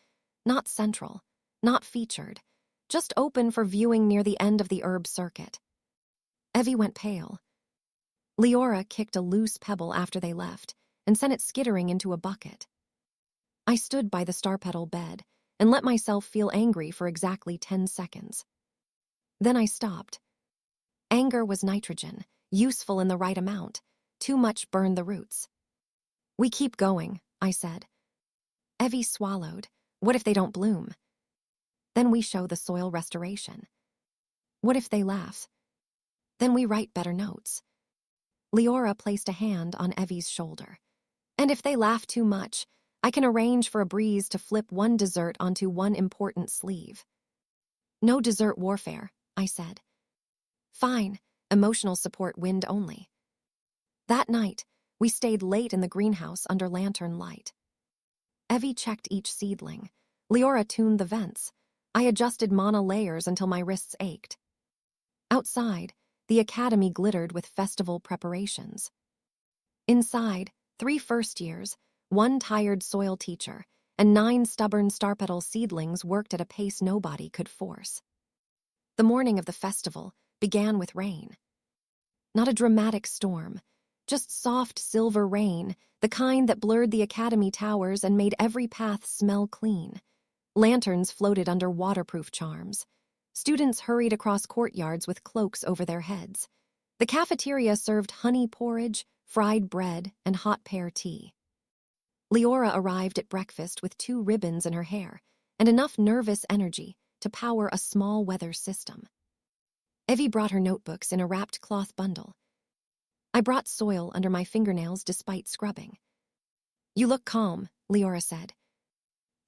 Speaker 1: not central, not featured, just open for viewing near the end of the herb circuit. Evie went pale. Leora kicked a loose pebble after they left and sent it skittering into a bucket. I stood by the star-petal bed and let myself feel angry for exactly 10 seconds. Then I stopped. Anger was nitrogen, useful in the right amount. Too much burned the roots. We keep going, I said. Evie swallowed. What if they don't bloom? Then we show the soil restoration. What if they laugh? Then we write better notes. Leora placed a hand on Evie's shoulder. And if they laugh too much, I can arrange for a breeze to flip one dessert onto one important sleeve. No dessert warfare, I said. Fine, emotional support wind only. That night, we stayed late in the greenhouse under lantern light. Evie checked each seedling. Leora tuned the vents. I adjusted mana layers until my wrists ached. Outside, the academy glittered with festival preparations. Inside, 3 first years, 1 tired soil teacher, and 9 stubborn star-petal seedlings worked at a pace nobody could force. The morning of the festival began with rain. Not a dramatic storm, just soft silver rain, the kind that blurred the academy towers and made every path smell clean. Lanterns floated under waterproof charms. Students hurried across courtyards with cloaks over their heads. The cafeteria served honey porridge, fried bread, and hot pear tea. Leora arrived at breakfast with 2 ribbons in her hair and enough nervous energy to power a small weather system. Evie brought her notebooks in a wrapped cloth bundle. I brought soil under my fingernails despite scrubbing. You look calm, Leora said.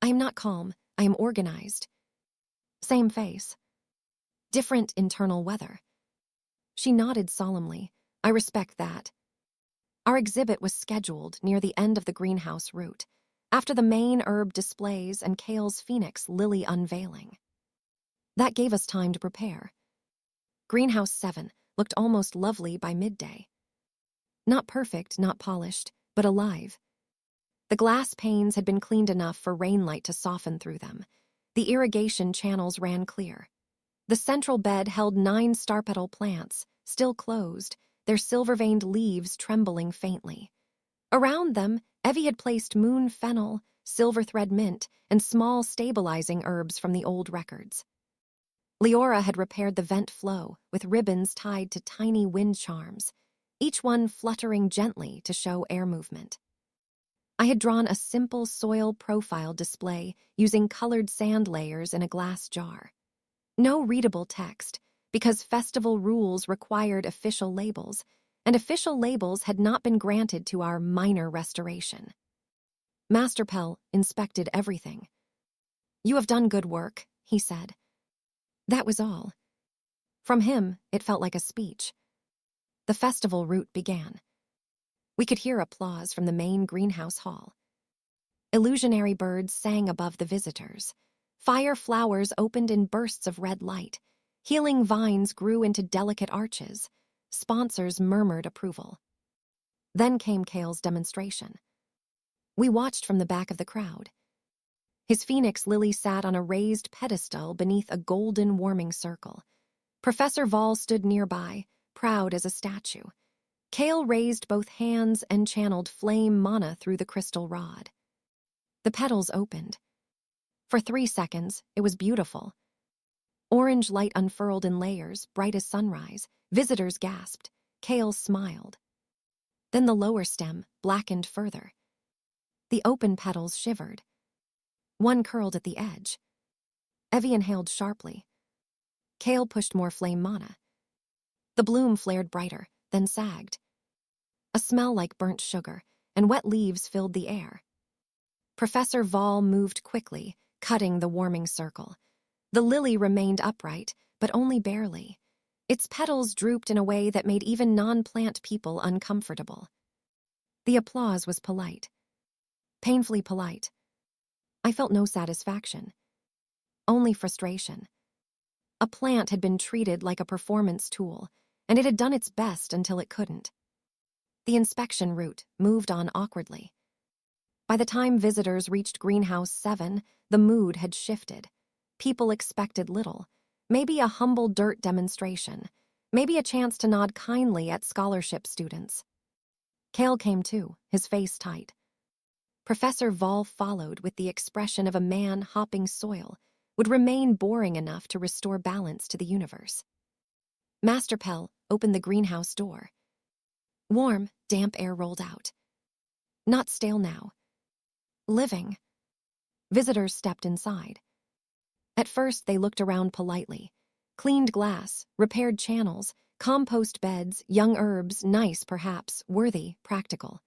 Speaker 1: I am not calm, I am organized. Same face. Different internal weather. She nodded solemnly. I respect that. Our exhibit was scheduled near the end of the greenhouse route, after the main herb displays and Kale's phoenix lily unveiling. That gave us time to prepare. Greenhouse 7 looked almost lovely by midday. Not perfect, not polished, but alive. The glass panes had been cleaned enough for rainlight to soften through them. The irrigation channels ran clear. The central bed held 9 star-petal plants, still closed, their silver-veined leaves trembling faintly. Around them, Evie had placed moon fennel, silver thread mint, and small stabilizing herbs from the old records. Leora had repaired the vent flow with ribbons tied to tiny wind charms, each one fluttering gently to show air movement. I had drawn a simple soil profile display using colored sand layers in a glass jar. No readable text, because festival rules required official labels, and official labels had not been granted to our minor restoration. Master Pell inspected everything. "You have done good work," he said. That was all. From him, it felt like a speech. The festival route began. We could hear applause from the main greenhouse hall. Illusionary birds sang above the visitors. Fire flowers opened in bursts of red light. Healing vines grew into delicate arches. Sponsors murmured approval. Then came Kale's demonstration. We watched from the back of the crowd. His phoenix lily sat on a raised pedestal beneath a golden warming circle. Professor Vol stood nearby, proud as a statue. Kale raised both hands and channeled flame mana through the crystal rod. The petals opened. For 3 seconds, it was beautiful. Orange light unfurled in layers, bright as sunrise. Visitors gasped. Kale smiled. Then the lower stem blackened further. The open petals shivered. One curled at the edge. Evie inhaled sharply. Kale pushed more flame mana. The bloom flared brighter, then sagged. A smell like burnt sugar, and wet leaves filled the air. Professor Vol moved quickly, cutting the warming circle. The lily remained upright, but only barely. Its petals drooped in a way that made even non-plant people uncomfortable. The applause was polite. Painfully polite. I felt no satisfaction. Only frustration. A plant had been treated like a performance tool, and it had done its best until it couldn't. The inspection route moved on awkwardly. By the time visitors reached Greenhouse 7, the mood had shifted. People expected little. Maybe a humble dirt demonstration. Maybe a chance to nod kindly at scholarship students. Kale came too, his face tight. Professor Vol followed with the expression of a man hopping soil, would remain boring enough to restore balance to the universe. Master Pell opened the greenhouse door. Warm, damp air rolled out. Not stale now. Living. Visitors stepped inside. At first, they looked around politely. Cleaned glass, repaired channels, compost beds, young herbs, nice perhaps, worthy, practical.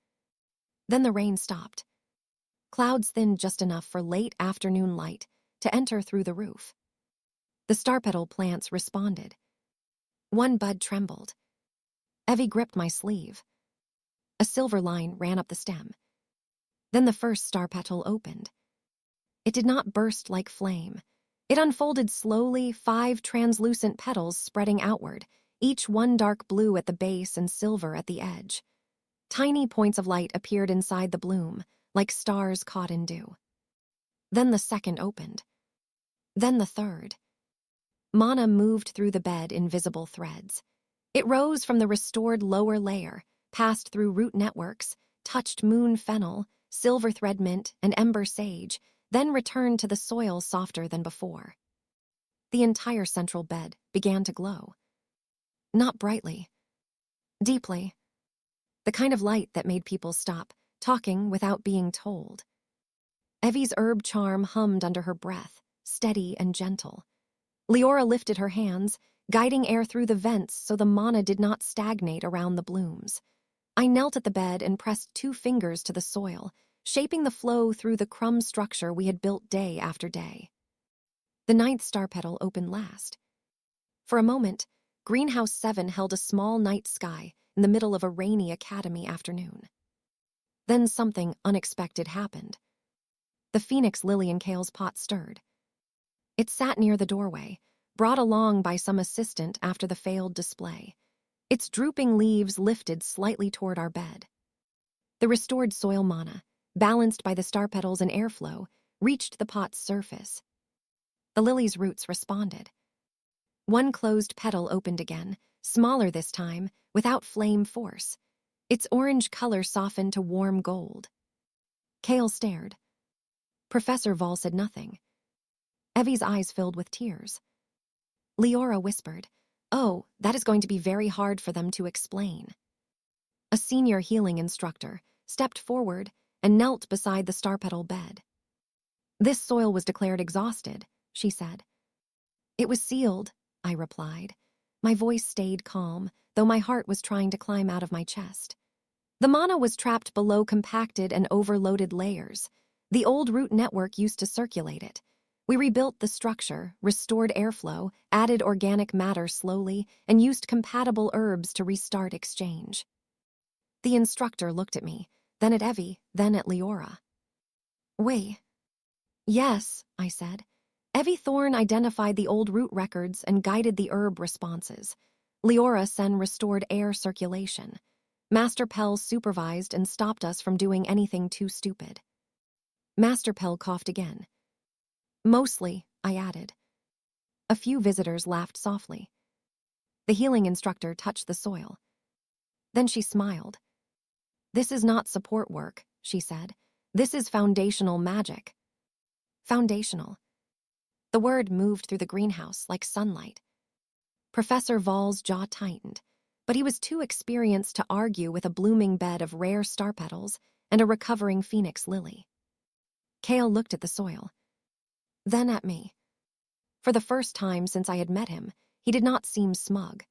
Speaker 1: Then the rain stopped. Clouds thinned just enough for late afternoon light to enter through the roof. The star-petal plants responded. One bud trembled. Evie gripped my sleeve. A silver line ran up the stem. Then the first star-petal opened. It did not burst like flame. It unfolded slowly, 5 translucent petals spreading outward, each one dark blue at the base and silver at the edge. Tiny points of light appeared inside the bloom, like stars caught in dew. Then the second opened. Then the third. Mana moved through the bed in visible threads. It rose from the restored lower layer, passed through root networks, touched moon fennel, silver thread mint, and ember sage, then returned to the soil softer than before. The entire central bed began to glow. Not brightly. Deeply. The kind of light that made people stop, talking without being told. Evie's herb charm hummed under her breath, steady and gentle. Leora lifted her hands, guiding air through the vents so the mana did not stagnate around the blooms. I knelt at the bed and pressed 2 fingers to the soil, shaping the flow through the crumb structure we had built day after day. The 9th star petal opened last. For a moment, Greenhouse 7 held a small night sky in the middle of a rainy academy afternoon. Then something unexpected happened. The phoenix lily in Kale's pot stirred. It sat near the doorway, brought along by some assistant after the failed display. Its drooping leaves lifted slightly toward our bed. The restored soil mana, balanced by the star petals and airflow, reached the pot's surface. The lily's roots responded. One closed petal opened again, smaller this time, without flame force. Its orange color softened to warm gold. Kale stared. Professor Vol said nothing. Evie's eyes filled with tears. Leora whispered, "Oh, that is going to be very hard for them to explain." A senior healing instructor stepped forward and knelt beside the star petal bed. "This soil was declared exhausted," she said. "It was sealed," I replied. My voice stayed calm, though my heart was trying to climb out of my chest. The mana was trapped below compacted and overloaded layers. The old root network used to circulate it. We rebuilt the structure, restored airflow, added organic matter slowly, and used compatible herbs to restart exchange. The instructor looked at me, then at Evie, then at Leora. "Wait." "Yes," I said. Evie Thorne identified the old root records and guided the herb responses. Leora Sen restored air circulation. Master Pell supervised and stopped us from doing anything too stupid. Master Pell coughed again. "Mostly," I added. A few visitors laughed softly. The healing instructor touched the soil. Then she smiled. "This is not support work," she said. "This is foundational magic." Foundational. The word moved through the greenhouse like sunlight. Professor Vol's jaw tightened, but he was too experienced to argue with a blooming bed of rare star petals and a recovering phoenix lily. Kale looked at the soil, then at me. For the first time since I had met him, he did not seem smug.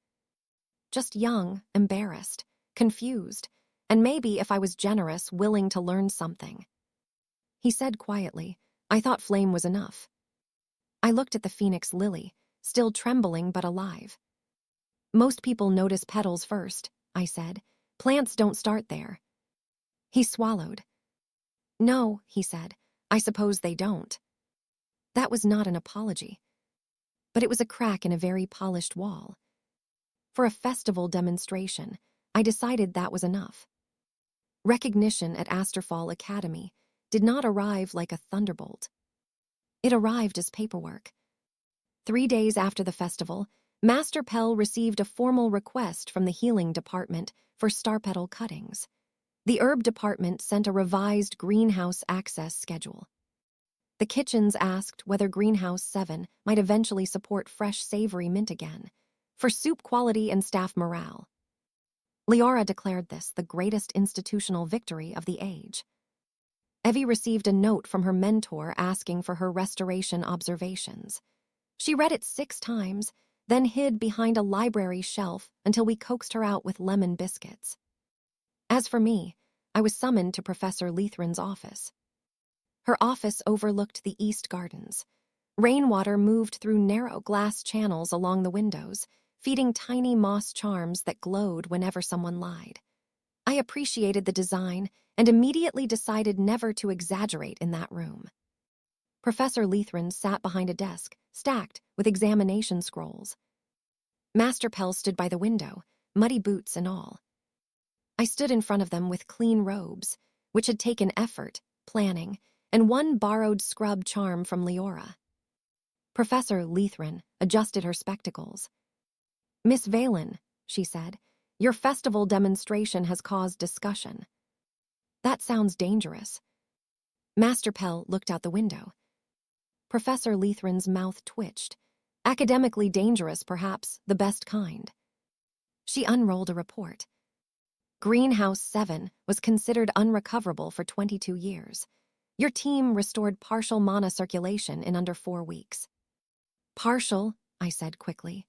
Speaker 1: Just young, embarrassed, confused, and maybe, if I was generous, willing to learn something. He said quietly, "I thought flame was enough." I looked at the phoenix lily, still trembling but alive. "Most people notice petals first," I said. "Plants don't start there." He swallowed. "No," he said, "I suppose they don't." That was not an apology, but it was a crack in a very polished wall. For a festival demonstration, I decided that was enough. Recognition at Asterfall Academy did not arrive like a thunderbolt. It arrived as paperwork. 3 days after the festival, Master Pell received a formal request from the healing department for star petal cuttings. The herb department sent a revised greenhouse access schedule. The kitchens asked whether Greenhouse 7 might eventually support fresh savory mint again, for soup quality and staff morale. Leora declared this the greatest institutional victory of the age. Evie received a note from her mentor asking for her restoration observations. She read it 6 times, then hid behind a library shelf until we coaxed her out with lemon biscuits. As for me, I was summoned to Professor Lethren's office. Her office overlooked the east gardens. Rainwater moved through narrow glass channels along the windows, feeding tiny moss charms that glowed whenever someone lied. I appreciated the design and immediately decided never to exaggerate in that room. Professor Lethren sat behind a desk, stacked with examination scrolls. Master Pell stood by the window, muddy boots and all. I stood in front of them with clean robes, which had taken effort, planning, and one borrowed scrub charm from Leora. Professor Lethren adjusted her spectacles. "Miss Veylin," she said, "your festival demonstration has caused discussion." "That sounds dangerous." Master Pell looked out the window. Professor Lethren's mouth twitched. "Academically dangerous, perhaps, the best kind." She unrolled a report. Greenhouse 7 was considered unrecoverable for 22 years. Your team restored partial mana circulation in under 4 weeks. "Partial," I said quickly.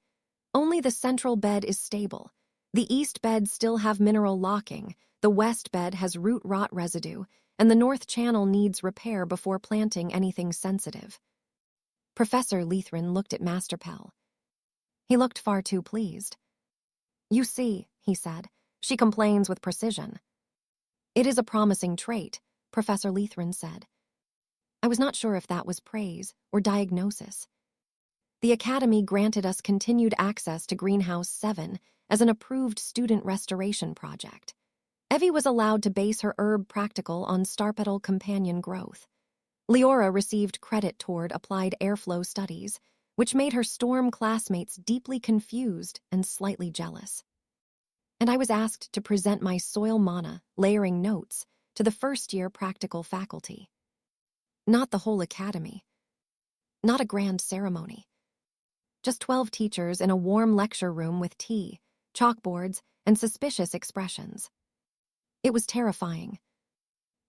Speaker 1: "Only the central bed is stable. The east bed still have mineral locking, the west bed has root rot residue, and the north channel needs repair before planting anything sensitive." Professor Lethren looked at Master Pell. He looked far too pleased. "You see," he said, "she complains with precision." "It is a promising trait," Professor Lethren said. I was not sure if that was praise or diagnosis. The Academy granted us continued access to Greenhouse 7 as an approved student restoration project. Evie was allowed to base her herb practical on star petal companion growth. Leora received credit toward applied airflow studies, which made her storm classmates deeply confused and slightly jealous. And I was asked to present my soil mana layering notes to the first-year practical faculty. Not the whole academy. Not a grand ceremony. Just 12 teachers in a warm lecture room with tea, chalkboards, and suspicious expressions. It was terrifying.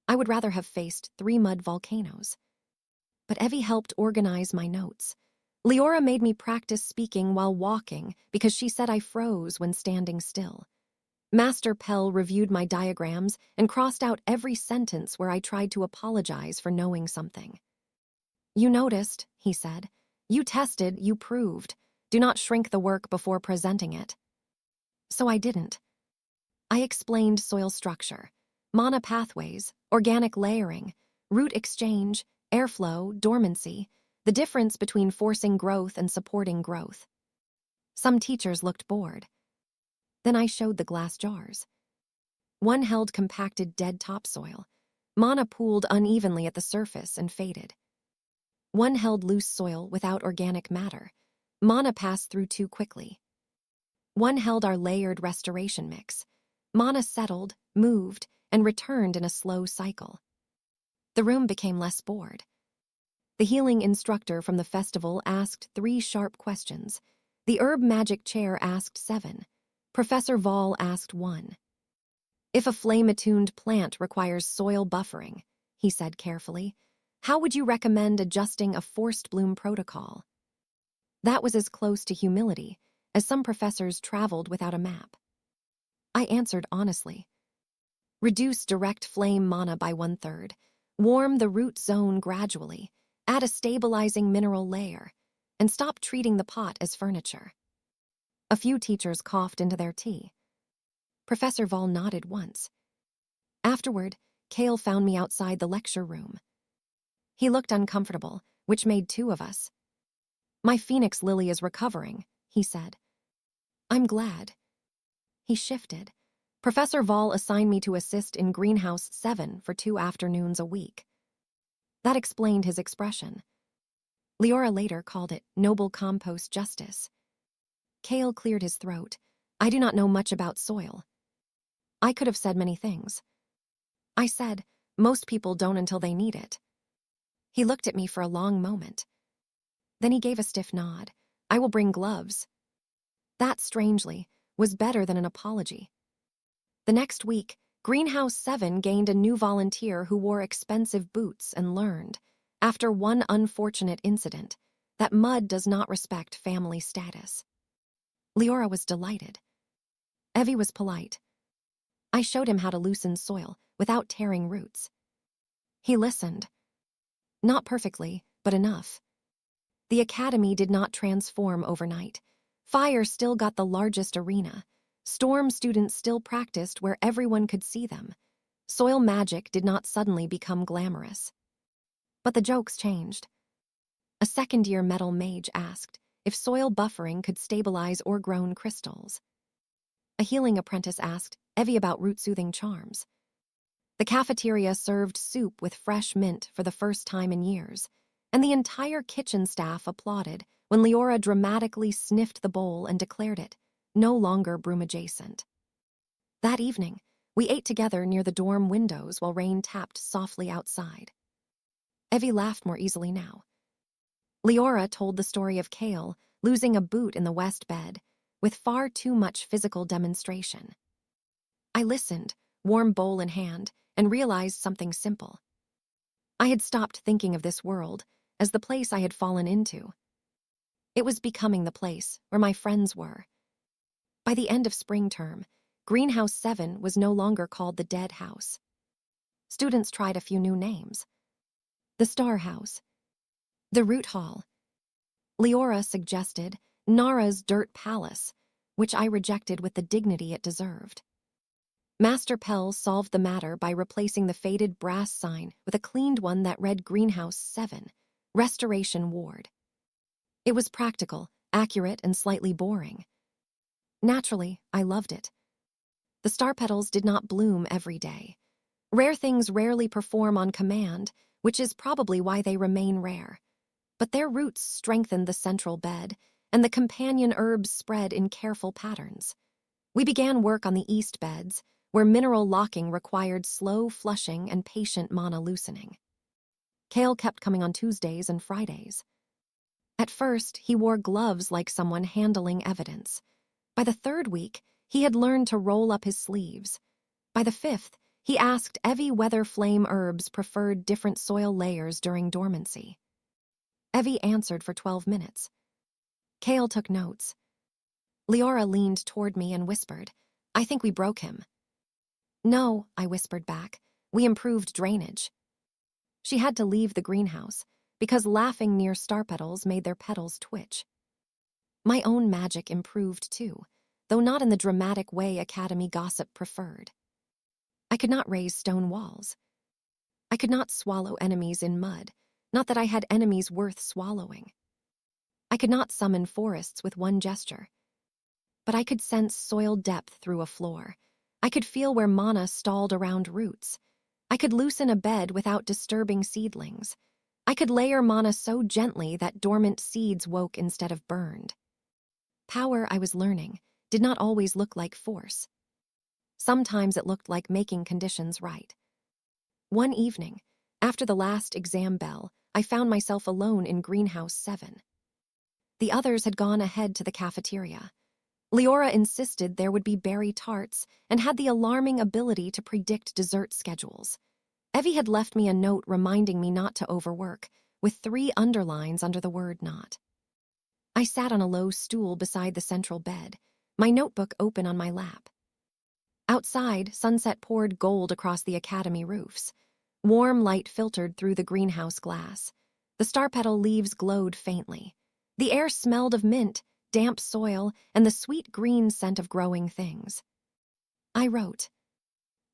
Speaker 1: I would rather have faced 3 mud volcanoes. But Evie helped organize my notes. Leora made me practice speaking while walking because she said I froze when standing still. Master Pell reviewed my diagrams and crossed out every sentence where I tried to apologize for knowing something. "You noticed," he said. "You tested, you proved. Do not shrink the work before presenting it." So I didn't. I explained soil structure, mana pathways, organic layering, root exchange, airflow, dormancy, the difference between forcing growth and supporting growth. Some teachers looked bored. Then I showed the glass jars. One held compacted dead topsoil. Mana pooled unevenly at the surface and faded. One held loose soil without organic matter. Mana passed through too quickly. One held our layered restoration mix. Mana settled, moved, and returned in a slow cycle. The room became less bored. The healing instructor from the festival asked 3 sharp questions. The herb magic chair asked 7. Professor Vall asked 1. "If a flame-attuned plant requires soil buffering," he said carefully, "how would you recommend adjusting a forced bloom protocol?" That was as close to humility as some professors traveled without a map. I answered honestly. Reduce direct flame mana by 1/3. Warm the root zone gradually. Add a stabilizing mineral layer. And stop treating the pot as furniture. A few teachers coughed into their tea. Professor Vall nodded once. Afterward, Cale found me outside the lecture room. He looked uncomfortable, which made 2 of us. "My phoenix lily is recovering," he said. "I'm glad." He shifted. Professor Vall assigned me to assist in Greenhouse 7 for 2 afternoons a week. That explained his expression. Leora later called it noble compost justice. Cale cleared his throat. "I do not know much about soil." I could have said many things. I said, "Most people don't until they need it." He looked at me for a long moment. Then he gave a stiff nod. "I will bring gloves." That, strangely, was better than an apology. The next week, Greenhouse 7 gained a new volunteer who wore expensive boots and learned, after one unfortunate incident, that mud does not respect family status. Leora was delighted. Evie was polite. I showed him how to loosen soil without tearing roots. He listened. Not perfectly, but enough. The academy did not transform overnight. Fire still got the largest arena. Storm students still practiced where everyone could see them. Soil magic did not suddenly become glamorous. But the jokes changed. A second-year metal mage asked if soil buffering could stabilize or-grown crystals. A healing apprentice asked Evie about root-soothing charms. The cafeteria served soup with fresh mint for the first time in years, and the entire kitchen staff applauded when Leora dramatically sniffed the bowl and declared it no longer broom-adjacent. That evening, we ate together near the dorm windows while rain tapped softly outside. Evie laughed more easily now. Leora told the story of Cale losing a boot in the west bed, with far too much physical demonstration. I listened, warm bowl in hand, and realized something simple. I had stopped thinking of this world as the place I had fallen into. It was becoming the place where my friends were. By the end of spring term, Greenhouse 7 was no longer called the Dead House. Students tried a few new names. The Star House. The Root Hall. Leora suggested Nara's Dirt Palace, which I rejected with the dignity it deserved. Master Pell solved the matter by replacing the faded brass sign with a cleaned one that read Greenhouse 7, Restoration Ward. It was practical, accurate, and slightly boring. Naturally, I loved it. The star petals did not bloom every day. Rare things rarely perform on command, which is probably why they remain rare. But their roots strengthened the central bed, and the companion herbs spread in careful patterns. We began work on the east beds, where mineral locking required slow flushing and patient mana loosening. Kale kept coming on Tuesdays and Fridays. At first, he wore gloves like someone handling evidence. By the third week, he had learned to roll up his sleeves. By the fifth, he asked Evie whether flame herbs preferred different soil layers during dormancy. Evie answered for 12 minutes. Kale took notes. Leora leaned toward me and whispered, "I think we broke him." "No," I whispered back. "We improved drainage." She had to leave the greenhouse, because laughing near star petals made their petals twitch. My own magic improved too, though not in the dramatic way Academy gossip preferred. I could not raise stone walls. I could not swallow enemies in mud, not that I had enemies worth swallowing. I could not summon forests with one gesture. But I could sense soil depth through a floor. I could feel where mana stalled around roots. I could loosen a bed without disturbing seedlings. I could layer mana so gently that dormant seeds woke instead of burned. Power, I was learning, did not always look like force. Sometimes it looked like making conditions right. One evening, after the last exam bell, I found myself alone in Greenhouse 7. The others had gone ahead to the cafeteria. Leora insisted there would be berry tarts and had the alarming ability to predict dessert schedules. Evie had left me a note reminding me not to overwork, with 3 underlines under the word not. I sat on a low stool beside the central bed, my notebook open on my lap. Outside, sunset poured gold across the academy roofs. Warm light filtered through the greenhouse glass. The star petal leaves glowed faintly. The air smelled of mint, damp soil, and the sweet green scent of growing things. I wrote,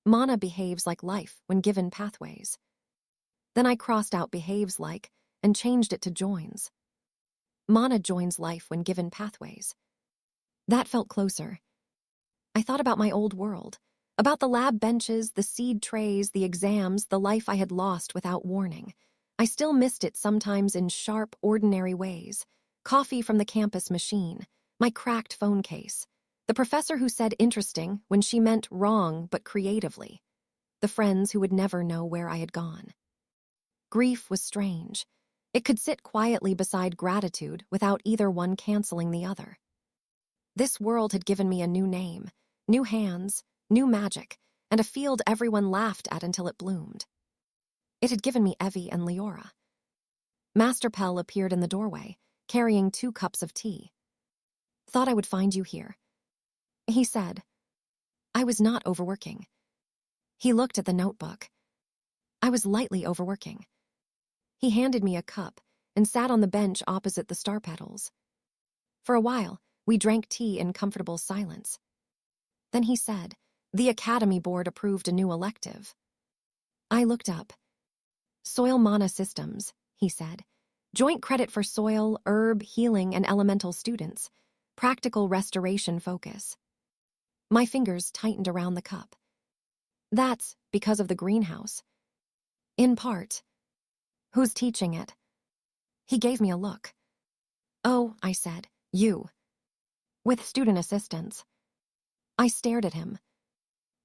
Speaker 1: "Mana behaves like life when given pathways." Then I crossed out behaves like and changed it to joins. Mana joins life when given pathways. That felt closer. I thought about my old world, about the lab benches, the seed trays, the exams, the life I had lost without warning. I still missed it sometimes in sharp, ordinary ways. Coffee from the campus machine, my cracked phone case, the professor who said interesting when she meant wrong but creatively, the friends who would never know where I had gone. Grief was strange. It could sit quietly beside gratitude without either one canceling the other. This world had given me a new name, new hands, new magic, and a field everyone laughed at until it bloomed. It had given me Evie and Leora. Master Pell appeared in the doorway, carrying 2 cups of tea. "Thought I would find you here," he said. I was not overworking. He looked at the notebook. I was lightly overworking. He handed me a cup and sat on the bench opposite the star petals. For a while, we drank tea in comfortable silence. Then he said, "The Academy Board approved a new elective." I looked up. "Soil mana systems," he said. "Joint credit for soil, herb, healing, and elemental students. Practical restoration focus." My fingers tightened around the cup. "That's because of the greenhouse." "In part." "Who's teaching it?" He gave me a look. "Oh," I said, "you." "With student assistants." I stared at him.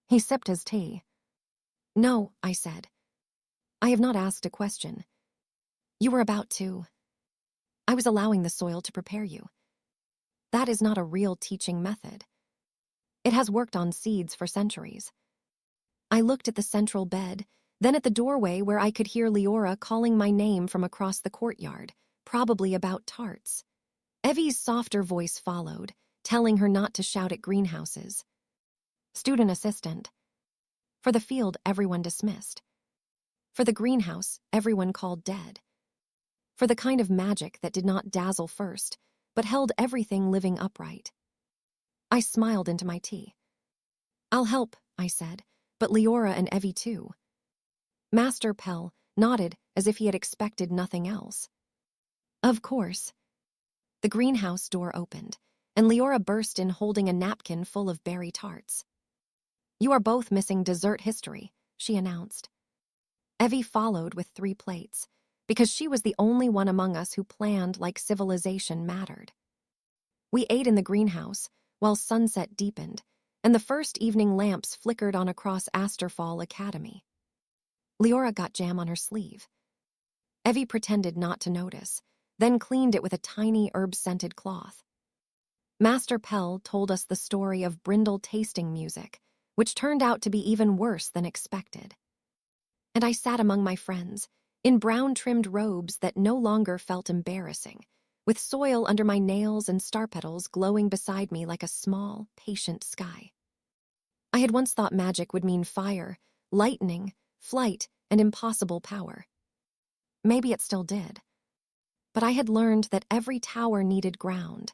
Speaker 1: He sipped his tea. "No," I said. "I have not asked a question. You were about to. I was allowing the soil to prepare you. That is not a real teaching method. It has worked on seeds for centuries." I looked at the central bed, then at the doorway where I could hear Leora calling my name from across the courtyard, probably about tarts. Evie's softer voice followed, telling her not to shout at greenhouses. "Student assistant." For the field, everyone dismissed. For the greenhouse, everyone called dead. For the kind of magic that did not dazzle first, but held everything living upright. I smiled into my tea. "I'll help," I said, "but Leora and Evie too." Master Pell nodded as if he had expected nothing else. "Of course." The greenhouse door opened, and Leora burst in holding a napkin full of berry tarts. "You are both missing dessert history," she announced. Evie followed with 3 plates. because she was the only one among us who planned like civilization mattered. We ate in the greenhouse while sunset deepened, and the first evening lamps flickered on across Asterfall Academy. Leora got jam on her sleeve. Evie pretended not to notice, then cleaned it with a tiny herb-scented cloth. Master Pell told us the story of Brindle tasting music, which turned out to be even worse than expected. And I sat among my friends, in brown-trimmed robes that no longer felt embarrassing, with soil under my nails and star petals glowing beside me like a small, patient sky. I had once thought magic would mean fire, lightning, flight, and impossible power. Maybe it still did. But I had learned that every tower needed ground,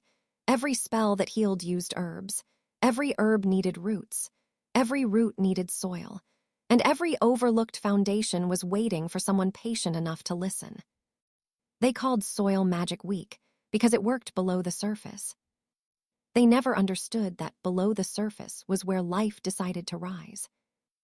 Speaker 1: every spell that healed used herbs, every herb needed roots, every root needed soil, and every overlooked foundation was waiting for someone patient enough to listen. They called soil magic weak because it worked below the surface. They never understood that below the surface was where life decided to rise.